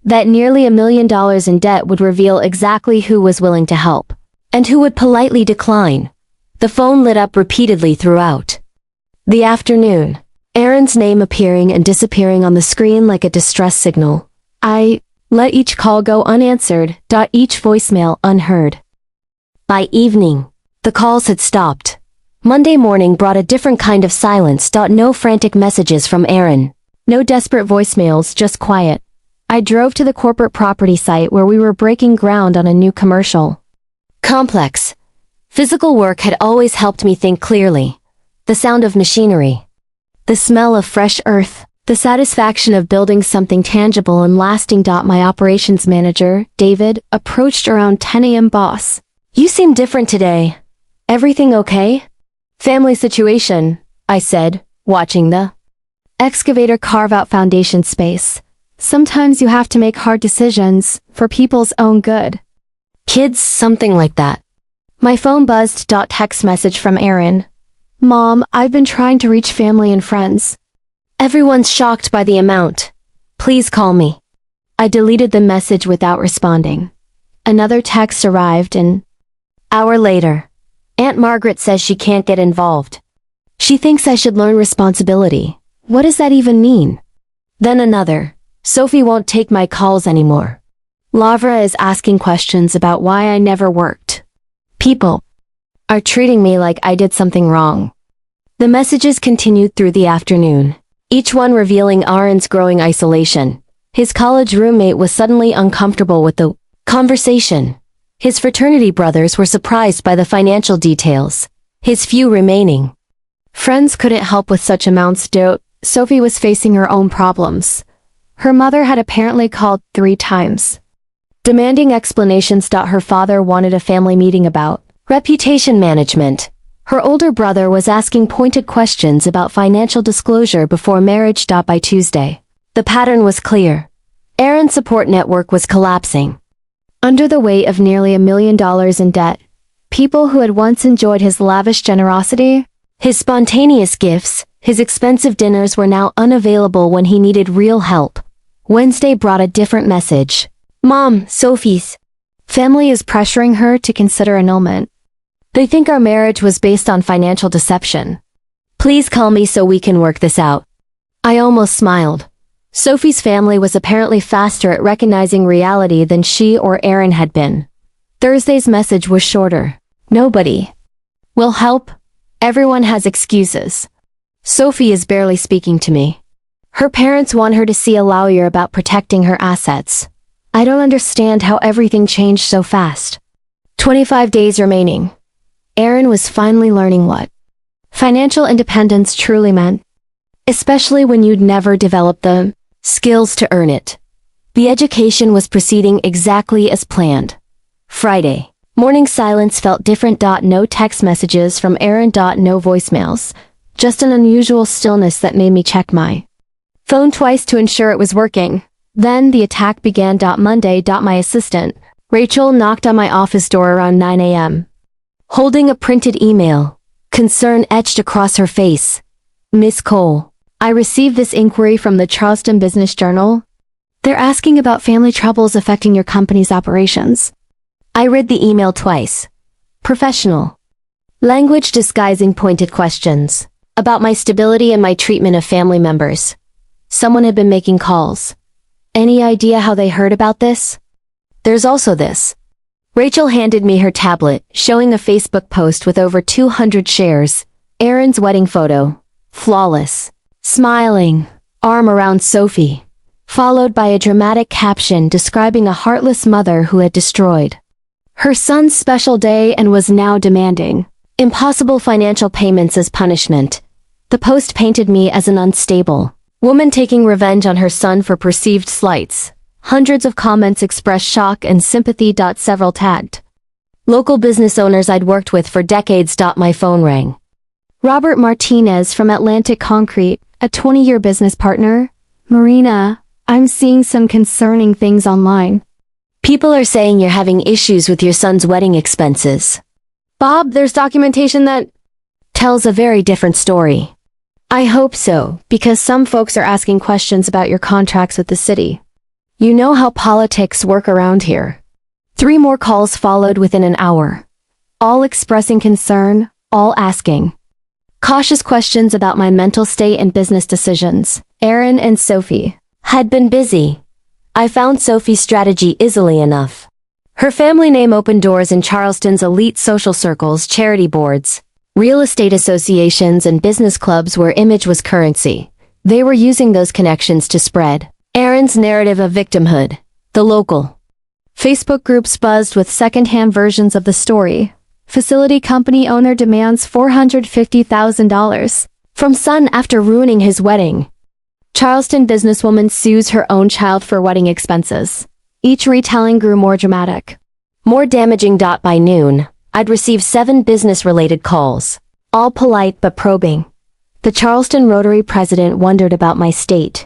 That nearly $1 million in debt would reveal exactly who was willing to help, and who would politely decline. The phone lit up repeatedly throughout the afternoon, Aaron's name appearing and disappearing on the screen like a distress signal. I let each call go unanswered, each voicemail unheard. By evening, the calls had stopped. Monday morning brought a different kind of silence. No frantic messages from Aaron. No desperate voicemails, just quiet. I drove to the corporate property site where we were breaking ground on a new commercial complex. Physical work had always helped me think clearly. The sound of machinery, the smell of fresh earth, the satisfaction of building something tangible and lasting. My operations manager, David, approached around 10 a.m. Boss, you seem different today. Everything okay? Family situation, I said, watching the excavator carve out foundation space. Sometimes you have to make hard decisions for people's own good. Kids, something like that. My phone buzzed. Text message from Aaron. Mom, I've been trying to reach family and friends. Everyone's shocked by the amount. Please call me. I deleted the message without responding. Another text arrived and hour later. Aunt Margaret says she can't get involved. She thinks I should learn responsibility. What does that even mean? Then another. Sophie won't take my calls anymore. Lavra is asking questions about why I never worked. People are treating me like I did something wrong. The messages continued through the afternoon, each one revealing Aaron's growing isolation. His college roommate was suddenly uncomfortable with the conversation. His fraternity brothers were surprised by the financial details. His few remaining friends couldn't help with such amounts. Sophie was facing her own problems. Her mother had apparently called 3 times, demanding explanations. Her father wanted a family meeting about reputation management. Her older brother was asking pointed questions about financial disclosure before marriage. By Tuesday, the pattern was clear. Aaron's support network was collapsing. Under the weight of nearly $1 million in debt, people who had once enjoyed his lavish generosity, his spontaneous gifts, his expensive dinners were now unavailable when he needed real help. Wednesday brought a different message. Mom, Sophie's family is pressuring her to consider annulment. They think our marriage was based on financial deception. Please call me so we can work this out. I almost smiled. Sophie's family was apparently faster at recognizing reality than she or Aaron had been. Thursday's message was shorter. Nobody will help. Everyone has excuses. Sophie is barely speaking to me. Her parents want her to see a lawyer about protecting her assets. I don't understand how everything changed so fast. 25 days remaining. Aaron was finally learning what financial independence truly meant, especially when you'd never developed the skills to earn it. The education was proceeding exactly as planned. Friday. Morning silence felt different. No text messages from Aaron. No voicemails. Just an unusual stillness that made me check my phone twice to ensure it was working. Then the attack began. Monday. My assistant, Rachel, knocked on my office door around 9 a.m. holding a printed email. Concern etched across her face. Miss Cole, I received this inquiry from the Charleston Business Journal. They're asking about family troubles affecting your company's operations. I read the email twice. Professional language disguising pointed questions about my stability and my treatment of family members. Someone had been making calls. Any idea how they heard about this? There's also this. Rachel handed me her tablet, showing a Facebook post with over 200 shares. Aaron's wedding photo. Flawless. Smiling. Arm around Sophie. Followed by a dramatic caption describing a heartless mother who had destroyed her son's special day and was now demanding impossible financial payments as punishment. The post painted me as an unstable woman taking revenge on her son for perceived slights. Hundreds of comments expressed shock and sympathy. Several tagged local business owners I'd worked with for decades. My phone rang. Robert Martinez from Atlantic Concrete, a 20-year business partner. Marina, I'm seeing some concerning things online. People are saying you're having issues with your son's wedding expenses. Bob, there's documentation that Tells a very different story. I hope so, because some folks are asking questions about your contracts with the city. You know how politics work around here. 3 more calls followed within an hour. All expressing concern, all asking cautious questions about my mental state and business decisions. Aaron and Sophie Had been busy. I found Sophie's strategy easily enough. Her family name opened doors in Charleston's elite social circles, charity boards, real estate associations, and business clubs where image was currency. They were using those connections to spread Aaron's narrative of victimhood. The local Facebook groups buzzed with second-hand versions of the story. Facility company owner demands $450,000 from son after ruining his wedding. Charleston businesswoman sues her own child for wedding expenses. Each retelling grew more dramatic, more damaging. By noon, I'd received 7 business-related calls, all polite but probing. The Charleston Rotary president wondered about my state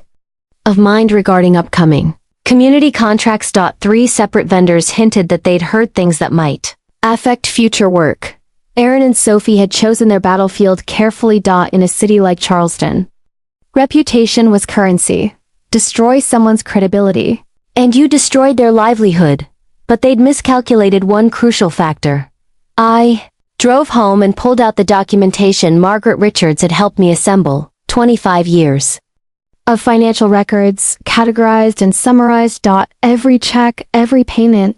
of mind regarding upcoming community contracts. 3 separate vendors hinted that they'd heard things that might affect future work. Aaron and Sophie had chosen their battlefield carefully. In a city like Charleston, reputation was currency. Destroy someone's credibility, and you destroyed their livelihood. But they'd miscalculated one crucial factor. I drove home and pulled out the documentation Margaret Richards had helped me assemble, 25 years of financial records, categorized and summarized. Every check, every payment,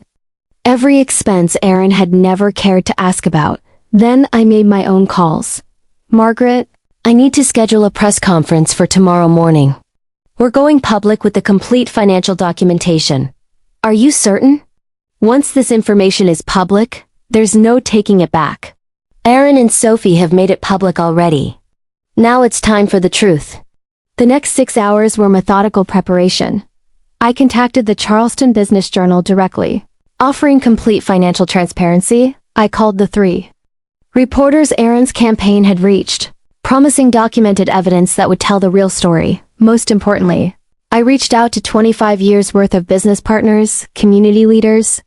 every expense Aaron had never cared to ask about. Then I made my own calls. Margaret, I need to schedule a press conference for tomorrow morning. We're going public with the complete financial documentation. Are you certain? Once this information is public, there's no taking it back. Aaron and Sophie have made it public already. Now it's time for the truth. The next 6 hours were methodical preparation. I contacted the Charleston Business Journal directly. Offering complete financial transparency, I called the 3 reporters Aaron's campaign had reached, promising documented evidence that would tell the real story. Most importantly, I reached out to 25 years' worth of business partners, community leaders,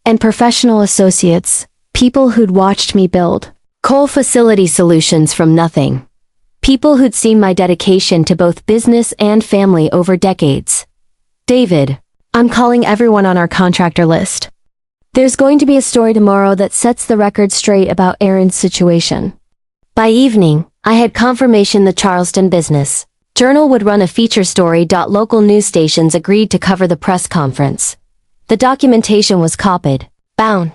and professional associates, people who'd watched me build coal facility solutions from nothing. People who'd seen my dedication to both business and family over decades. David, I'm calling everyone on our contractor list. There's going to be a story tomorrow that sets the record straight about Aaron's situation. By evening, I had confirmation the Charleston Business Journal would run a feature story. Local news stations agreed to cover the press conference. The documentation was copied, bound,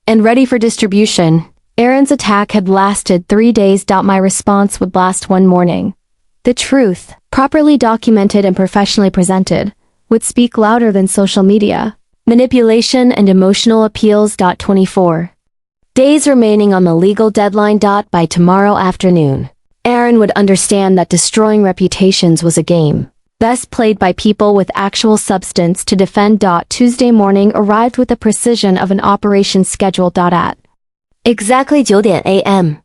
and ready for distribution. Aaron's attack had lasted 3 days. My response would last one morning. The truth, properly documented and professionally presented, would speak louder than social media manipulation and emotional appeals. 24 days remaining on the legal deadline. By tomorrow afternoon, Aaron would understand that destroying reputations was a game best played by people with actual substance to defend. Tuesday morning arrived with the precision of an operation schedule. At exactly 9 a.m.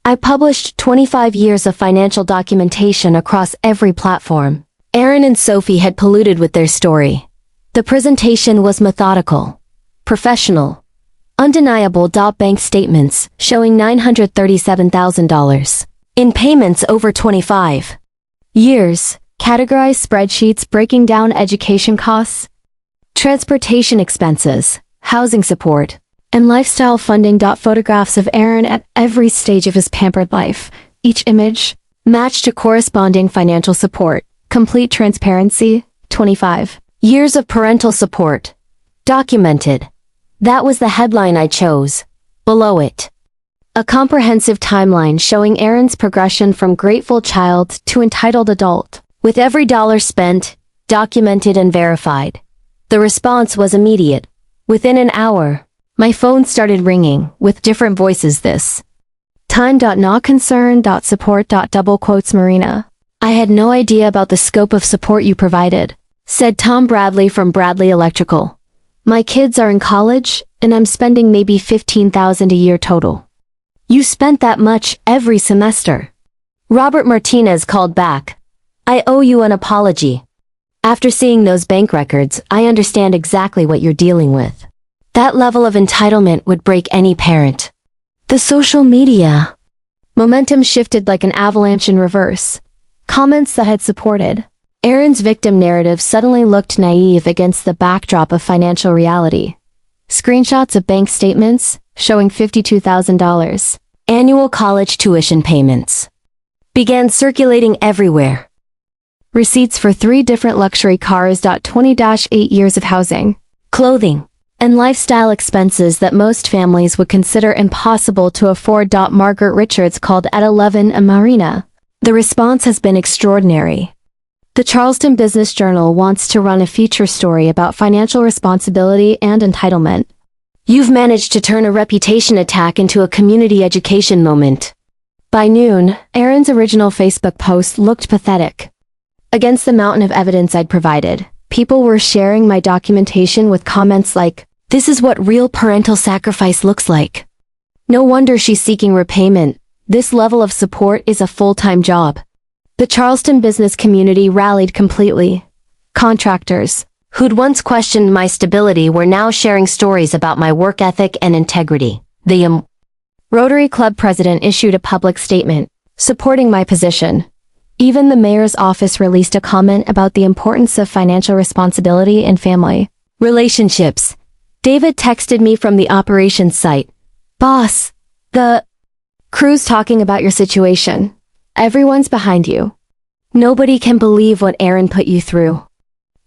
I published 25 years of financial documentation across every platform. Aaron and Sophie had polluted with their story. The presentation was methodical, professional, undeniable. Bank statements showing $937,000 in payments over 25 years. Categorized spreadsheets breaking down education costs, transportation expenses, housing support, and lifestyle funding. Photographs of Aaron at every stage of his pampered life, each image matched to corresponding financial support. Complete transparency. 25 years of parental support. Documented. That was the headline I chose. Below it, a comprehensive timeline showing Aaron's progression from grateful child to entitled adult. With every dollar spent, documented and verified. The response was immediate. Within an hour, my phone started ringing with different voices. This time. Not concern. Support. Marina, I had no idea about the scope of support you provided, said Tom Bradley from Bradley Electrical. My kids are in college, and I'm spending maybe $15,000 a year total. You spent that much every semester. Robert Martinez called back. I owe you an apology. After seeing those bank records, I understand exactly what you're dealing with. That level of entitlement would break any parent. The social media. Momentum shifted like an avalanche in reverse. Comments that had supported Aaron's victim narrative suddenly looked naive against the backdrop of financial reality. Screenshots of bank statements showing $52,000 Annual college tuition payments began circulating everywhere. Receipts for 3 different luxury cars. 20-8 years of housing, Clothing and lifestyle expenses that most families would consider impossible to afford. Margaret Richards called at 11 a Marina. The response has been extraordinary. The Charleston Business Journal wants to run a feature story about financial responsibility and entitlement. You've managed to turn a reputation attack into a community education moment. By noon, Aaron's original Facebook post looked pathetic. Against the mountain of evidence I'd provided, people were sharing my documentation with comments like, "This is what real parental sacrifice looks like. No wonder she's seeking repayment. This level of support is a full-time job." The Charleston business community rallied completely. Contractors, Who'd once questioned my stability were now sharing stories about my work ethic and integrity. The Rotary Club president issued a public statement, supporting my position. Even the mayor's office released a comment about the importance of financial responsibility in family relationships. David texted me from the operations site. "Boss, the crew's talking about your situation. Everyone's behind you. Nobody can believe what Aaron put you through."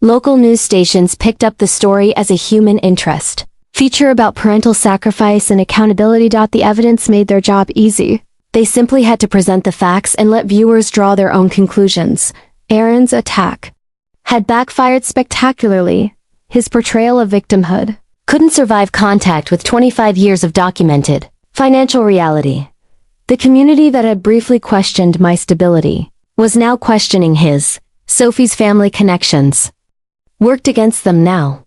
Local news stations picked up the story as a human interest feature about parental sacrifice and accountability. The evidence made their job easy. They simply had to present the facts and let viewers draw their own conclusions. Aaron's attack had backfired spectacularly. His portrayal of victimhood couldn't survive contact with 25 years of documented financial reality. The community that had briefly questioned my stability was now questioning his. Sophie's family connections worked against them now.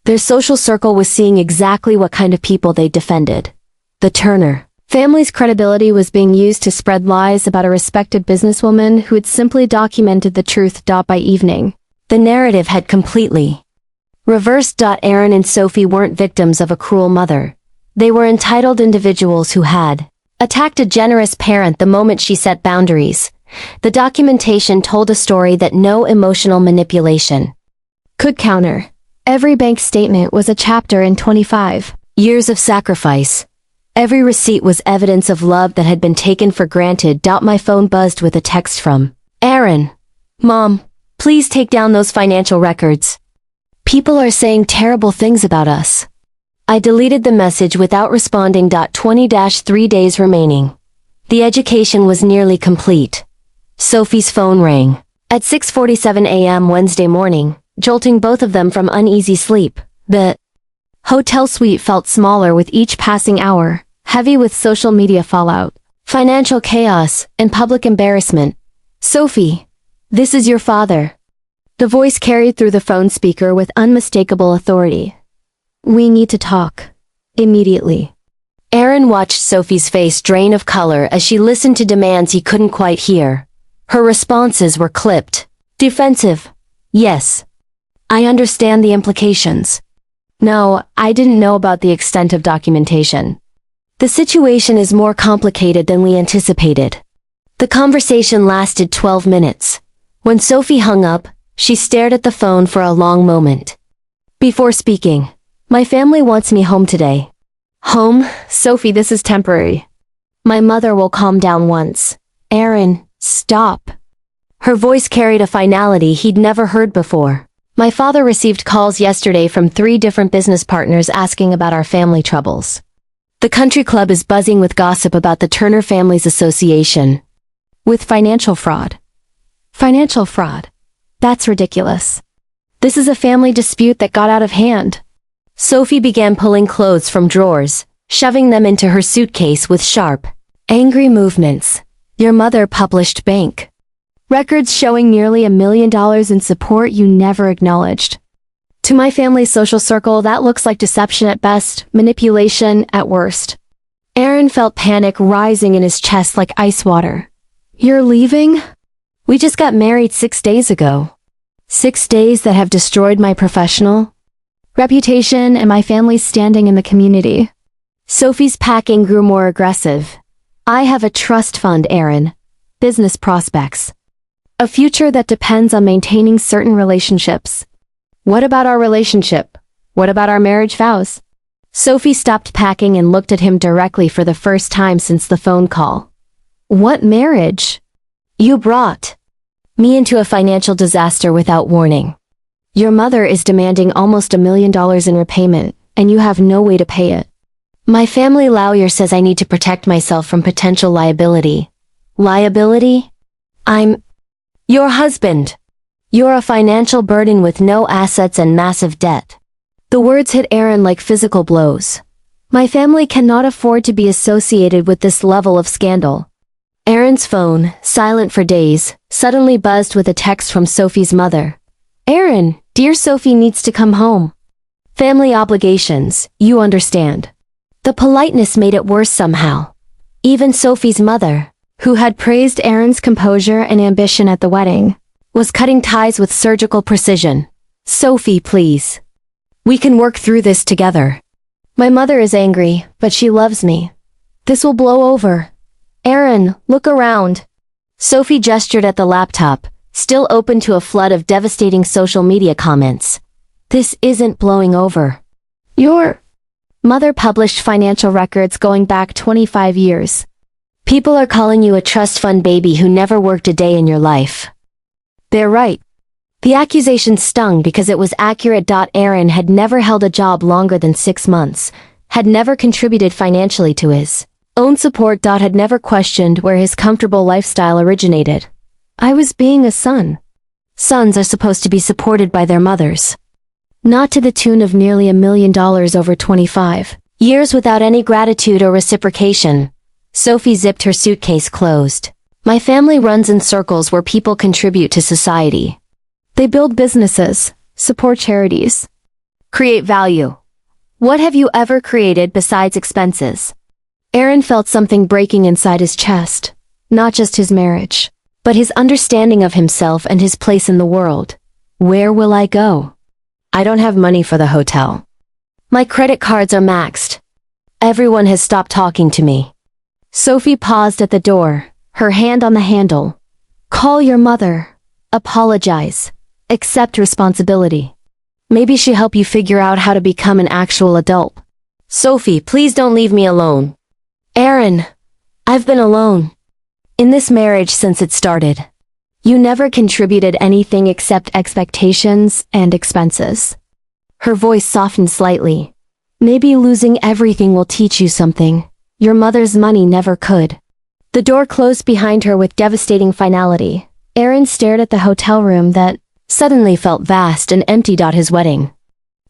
Their social circle was seeing exactly what kind of people they defended. The Turner family's credibility was being used to spread lies about a respected businesswoman who had simply documented the truth. By evening, the narrative had completely reversed. Aaron and Sophie weren't victims of a cruel mother. They were entitled individuals who had attacked a generous parent the moment she set boundaries. The documentation told a story that no emotional manipulation could counter. Every bank statement was a chapter in 25 years of sacrifice. Every receipt was evidence of love that had been taken for granted. My phone buzzed with a text from Aaron. "Mom, please take down those financial records. People are saying terrible things about us." I deleted the message without responding. 20-3 days remaining. The education was nearly complete. Sophie's phone rang. At 6:47 a.m. Wednesday morning, jolting both of them from uneasy sleep. The hotel suite felt smaller with each passing hour, heavy with social media fallout, financial chaos, and public embarrassment. "Sophie, this is your father." The voice carried through the phone speaker with unmistakable authority. "We need to talk. Immediately." Aaron watched Sophie's face drain of color as she listened to demands he couldn't quite hear. Her responses were clipped. Defensive. "Yes. I understand the implications." "No, I didn't know about the extent of documentation." "The situation is more complicated than we anticipated." The conversation lasted 12 minutes. When Sophie hung up, she stared at the phone for a long moment. Before speaking, "My family wants me home today." "Home? Sophie, this is temporary. My mother will calm down once." Aaron, stop." Her voice carried a finality he'd never heard before. "My father received calls yesterday from 3 different business partners asking about our family troubles. The country club is buzzing with gossip about the Turner Families Association. With financial fraud." "Financial fraud? That's ridiculous. This is a family dispute that got out of hand." Sophie began pulling clothes from drawers, shoving them into her suitcase with sharp, angry movements. "Your mother published bank records showing nearly $1 million in support you never acknowledged. To my family's social circle, that looks like deception at best, manipulation at worst." Aaron felt panic rising in his chest like ice water. You're leaving? We just got married 6 days ago. 6 days that have destroyed my professional reputation and my family's standing in the community. Sophie's packing grew more aggressive. I have a trust fund, Aaron. Business prospects. A future that depends on maintaining certain relationships. What about our relationship? What about our marriage vows? Sophie stopped packing and looked at him directly for the first time since the phone call. What marriage? You brought me into a financial disaster without warning. Your mother is demanding almost $1 million in repayment, and you have no way to pay it. My family lawyer says I need to protect myself from potential liability. Liability? I'm your husband. You're a financial burden with no assets and massive debt. The words hit Aaron like physical blows. My family cannot afford to be associated with this level of scandal. Aaron's phone, silent for days, suddenly buzzed with a text from Sophie's mother. Aaron, dear Sophie needs to come home. Family obligations, you understand. The politeness made it worse somehow. Even Sophie's mother, who had praised Aaron's composure and ambition at the wedding, was cutting ties with surgical precision. Sophie, please. We can work through this together. My mother is angry, but she loves me. This will blow over. Aaron, look around. Sophie gestured at the laptop, still open to a flood of devastating social media comments. This isn't blowing over. Your mother published financial records going back 25 years. People are calling you a trust fund baby who never worked a day in your life. They're right. The accusation stung because it was accurate. Aaron had never held a job longer than 6 months, had never contributed financially to his own support. Had never questioned where his comfortable lifestyle originated. I was being a son. Sons are supposed to be supported by their mothers. Not to the tune of nearly $1 million over 25 years without any gratitude or reciprocation. Sophie zipped her suitcase closed. My family runs in circles where people contribute to society. They build businesses, support charities, create value. What have you ever created besides expenses? Aaron felt something breaking inside his chest. Not just his marriage, but his understanding of himself and his place in the world. Where will I go? I don't have money for the hotel. My credit cards are maxed. Everyone has stopped talking to me. Sophie paused at the door, her hand on the handle. Call your mother. Apologize. Accept responsibility. Maybe she'll help you figure out how to become an actual adult. Sophie, please don't leave me alone. Aaron, I've been alone in this marriage since it started. You never contributed anything except expectations and expenses. Her voice softened slightly. Maybe losing everything will teach you something. Your mother's money never could. The door closed behind her with devastating finality. Aaron stared at the hotel room that suddenly felt vast and empty. His wedding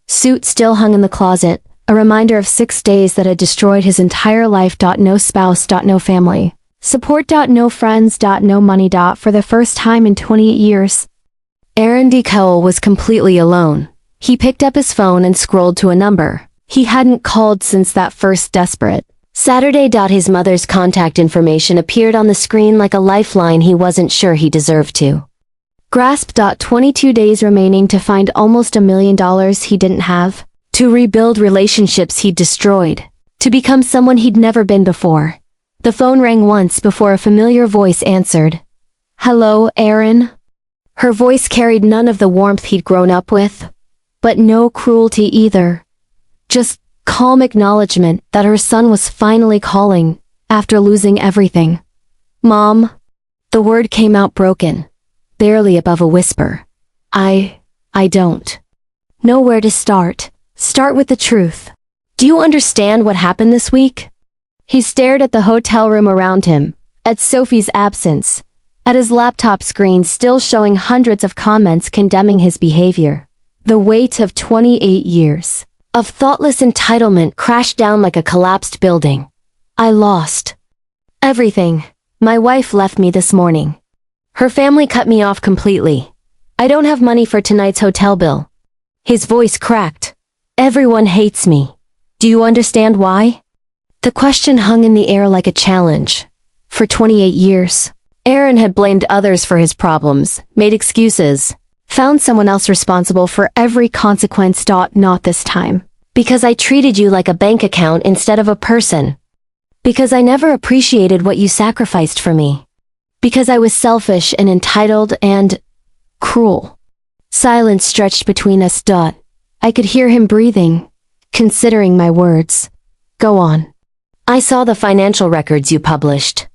suit still hung in the closet, a reminder of 6 days that had destroyed his entire life. No spouse. No family. Support. No friends. No money. For the first time in 28 years. Aaron D. Cowell was completely alone. He picked up his phone and scrolled to a number he hadn't called since that first desperate Saturday. His mother's contact information appeared on the screen like a lifeline he wasn't sure he deserved to grasp. 22 days remaining to find almost $1 million he didn't have, to rebuild relationships he'd destroyed, to become someone he'd never been before. The phone rang once before a familiar voice answered. Hello, Aaron? Her voice carried none of the warmth he'd grown up with, but no cruelty either. Just calm acknowledgement that her son was finally calling, after losing everything. Mom? The word came out broken, barely above a whisper. I don't know where to start. Start with the truth. Do you understand what happened this week? He stared at the hotel room around him, at Sophie's absence, at his laptop screen still showing hundreds of comments condemning his behavior. The weight of 28 years of thoughtless entitlement crashed down like a collapsed building. I lost everything. My wife left me this morning. Her family cut me off completely. I don't have money for tonight's hotel bill. His voice cracked. Everyone hates me. Do you understand why? The question hung in the air like a challenge. For 28 years, Aaron had blamed others for his problems, made excuses. found someone else responsible for every consequence. Not this time. Because I treated you like a bank account instead of a person. Because I never appreciated what you sacrificed for me. Because I was selfish and entitled and cruel. Silence stretched between us. I could hear him breathing, considering my words. Go on. I saw the financial records you published.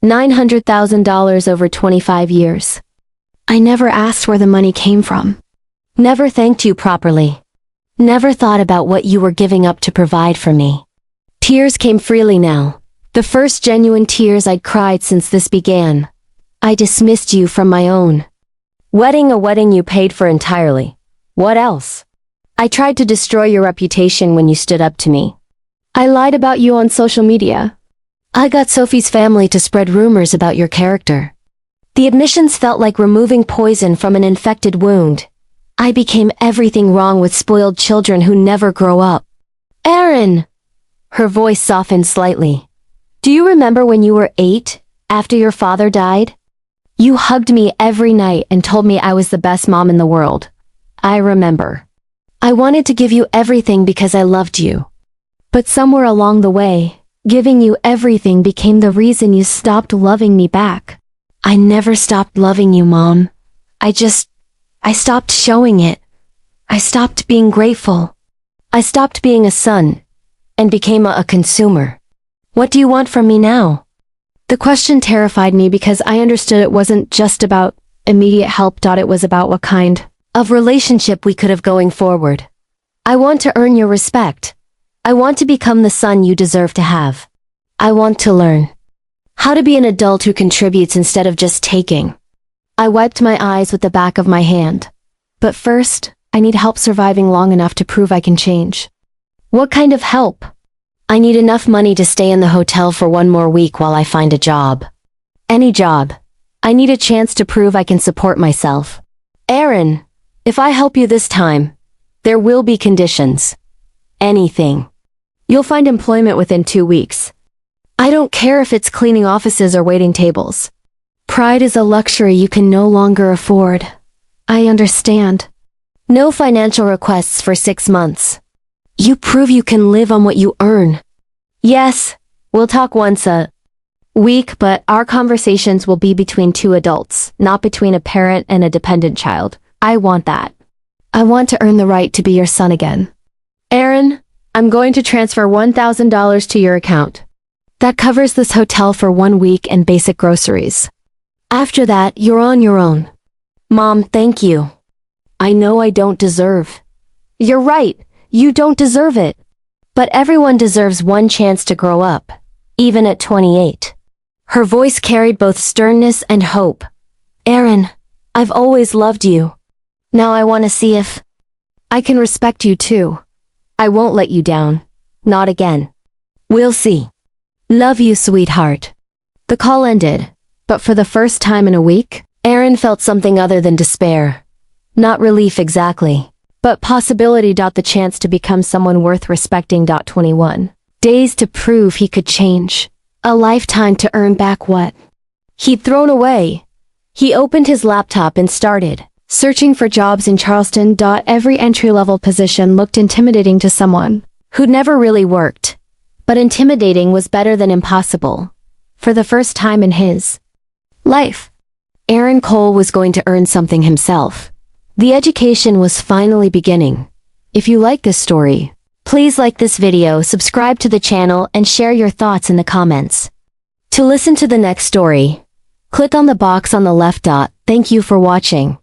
$900,000 over 25 years. I never asked where the money came from. Never thanked you properly. Never thought about what you were giving up to provide for me. Tears came freely now. The first genuine tears I'd cried since this began. I dismissed you from my own. A wedding you paid for entirely. What else? I tried to destroy your reputation when you stood up to me. I lied about you on social media. I got Sophie's family to spread rumors about your character. The admissions felt like removing poison from an infected wound. I became everything wrong with spoiled children who never grow up. Aaron! Her voice softened slightly. Do you remember when you were 8, after your father died? You hugged me every night and told me I was the best mom in the world. I remember. I wanted to give you everything because I loved you. But somewhere along the way, giving you everything became the reason you stopped loving me back. I never stopped loving you, Mom. I stopped showing it. I stopped being grateful. I stopped being a son and became a consumer. What do you want from me now? The question terrified me because I understood it wasn't just about immediate help. It was about what kind of relationship we could have going forward. I want to earn your respect. I want to become the son you deserve to have. I want to learn how to be an adult who contributes instead of just taking. I wiped my eyes with the back of my hand. But first, I need help surviving long enough to prove I can change. What kind of help? I need enough money to stay in the hotel for 1 more week while I find a job. Any job. I need a chance to prove I can support myself. Aaron, if I help you this time, there will be conditions. Anything. You'll find employment within 2 weeks. I don't care if it's cleaning offices or waiting tables. Pride is a luxury you can no longer afford. I understand. No financial requests for 6 months. You prove you can live on what you earn. Yes, we'll talk once a week, but our conversations will be between 2 adults, not between a parent and a dependent child. I want that. I want to earn the right to be your son again. Aaron, I'm going to transfer $1,000 to your account. That covers this hotel for 1 week and basic groceries. After that, you're on your own. Mom, thank you. I know I don't deserve. You're right, you don't deserve it. But everyone deserves one chance to grow up, even at 28. Her voice carried both sternness and hope. Aaron, I've always loved you. Now I want to see if I can respect you too. I won't let you down. Not again. We'll see. Love you, sweetheart. The call ended, but for the first time in a week, Aaron felt something other than despair. Not relief exactly, but possibility. The chance to become someone worth respecting. 21 days to prove he could change. A lifetime to earn back what he'd thrown away. He opened his laptop and started searching for jobs in Charleston. Every entry-level position looked intimidating to someone who'd never really worked. But intimidating was better than impossible. For the first time in his life, Aaron Cole was going to earn something himself. The education was finally beginning. If you like this story, please like this video, subscribe to the channel, and share your thoughts in the comments. To listen to the next story, click on the box on the left. Thank you for watching.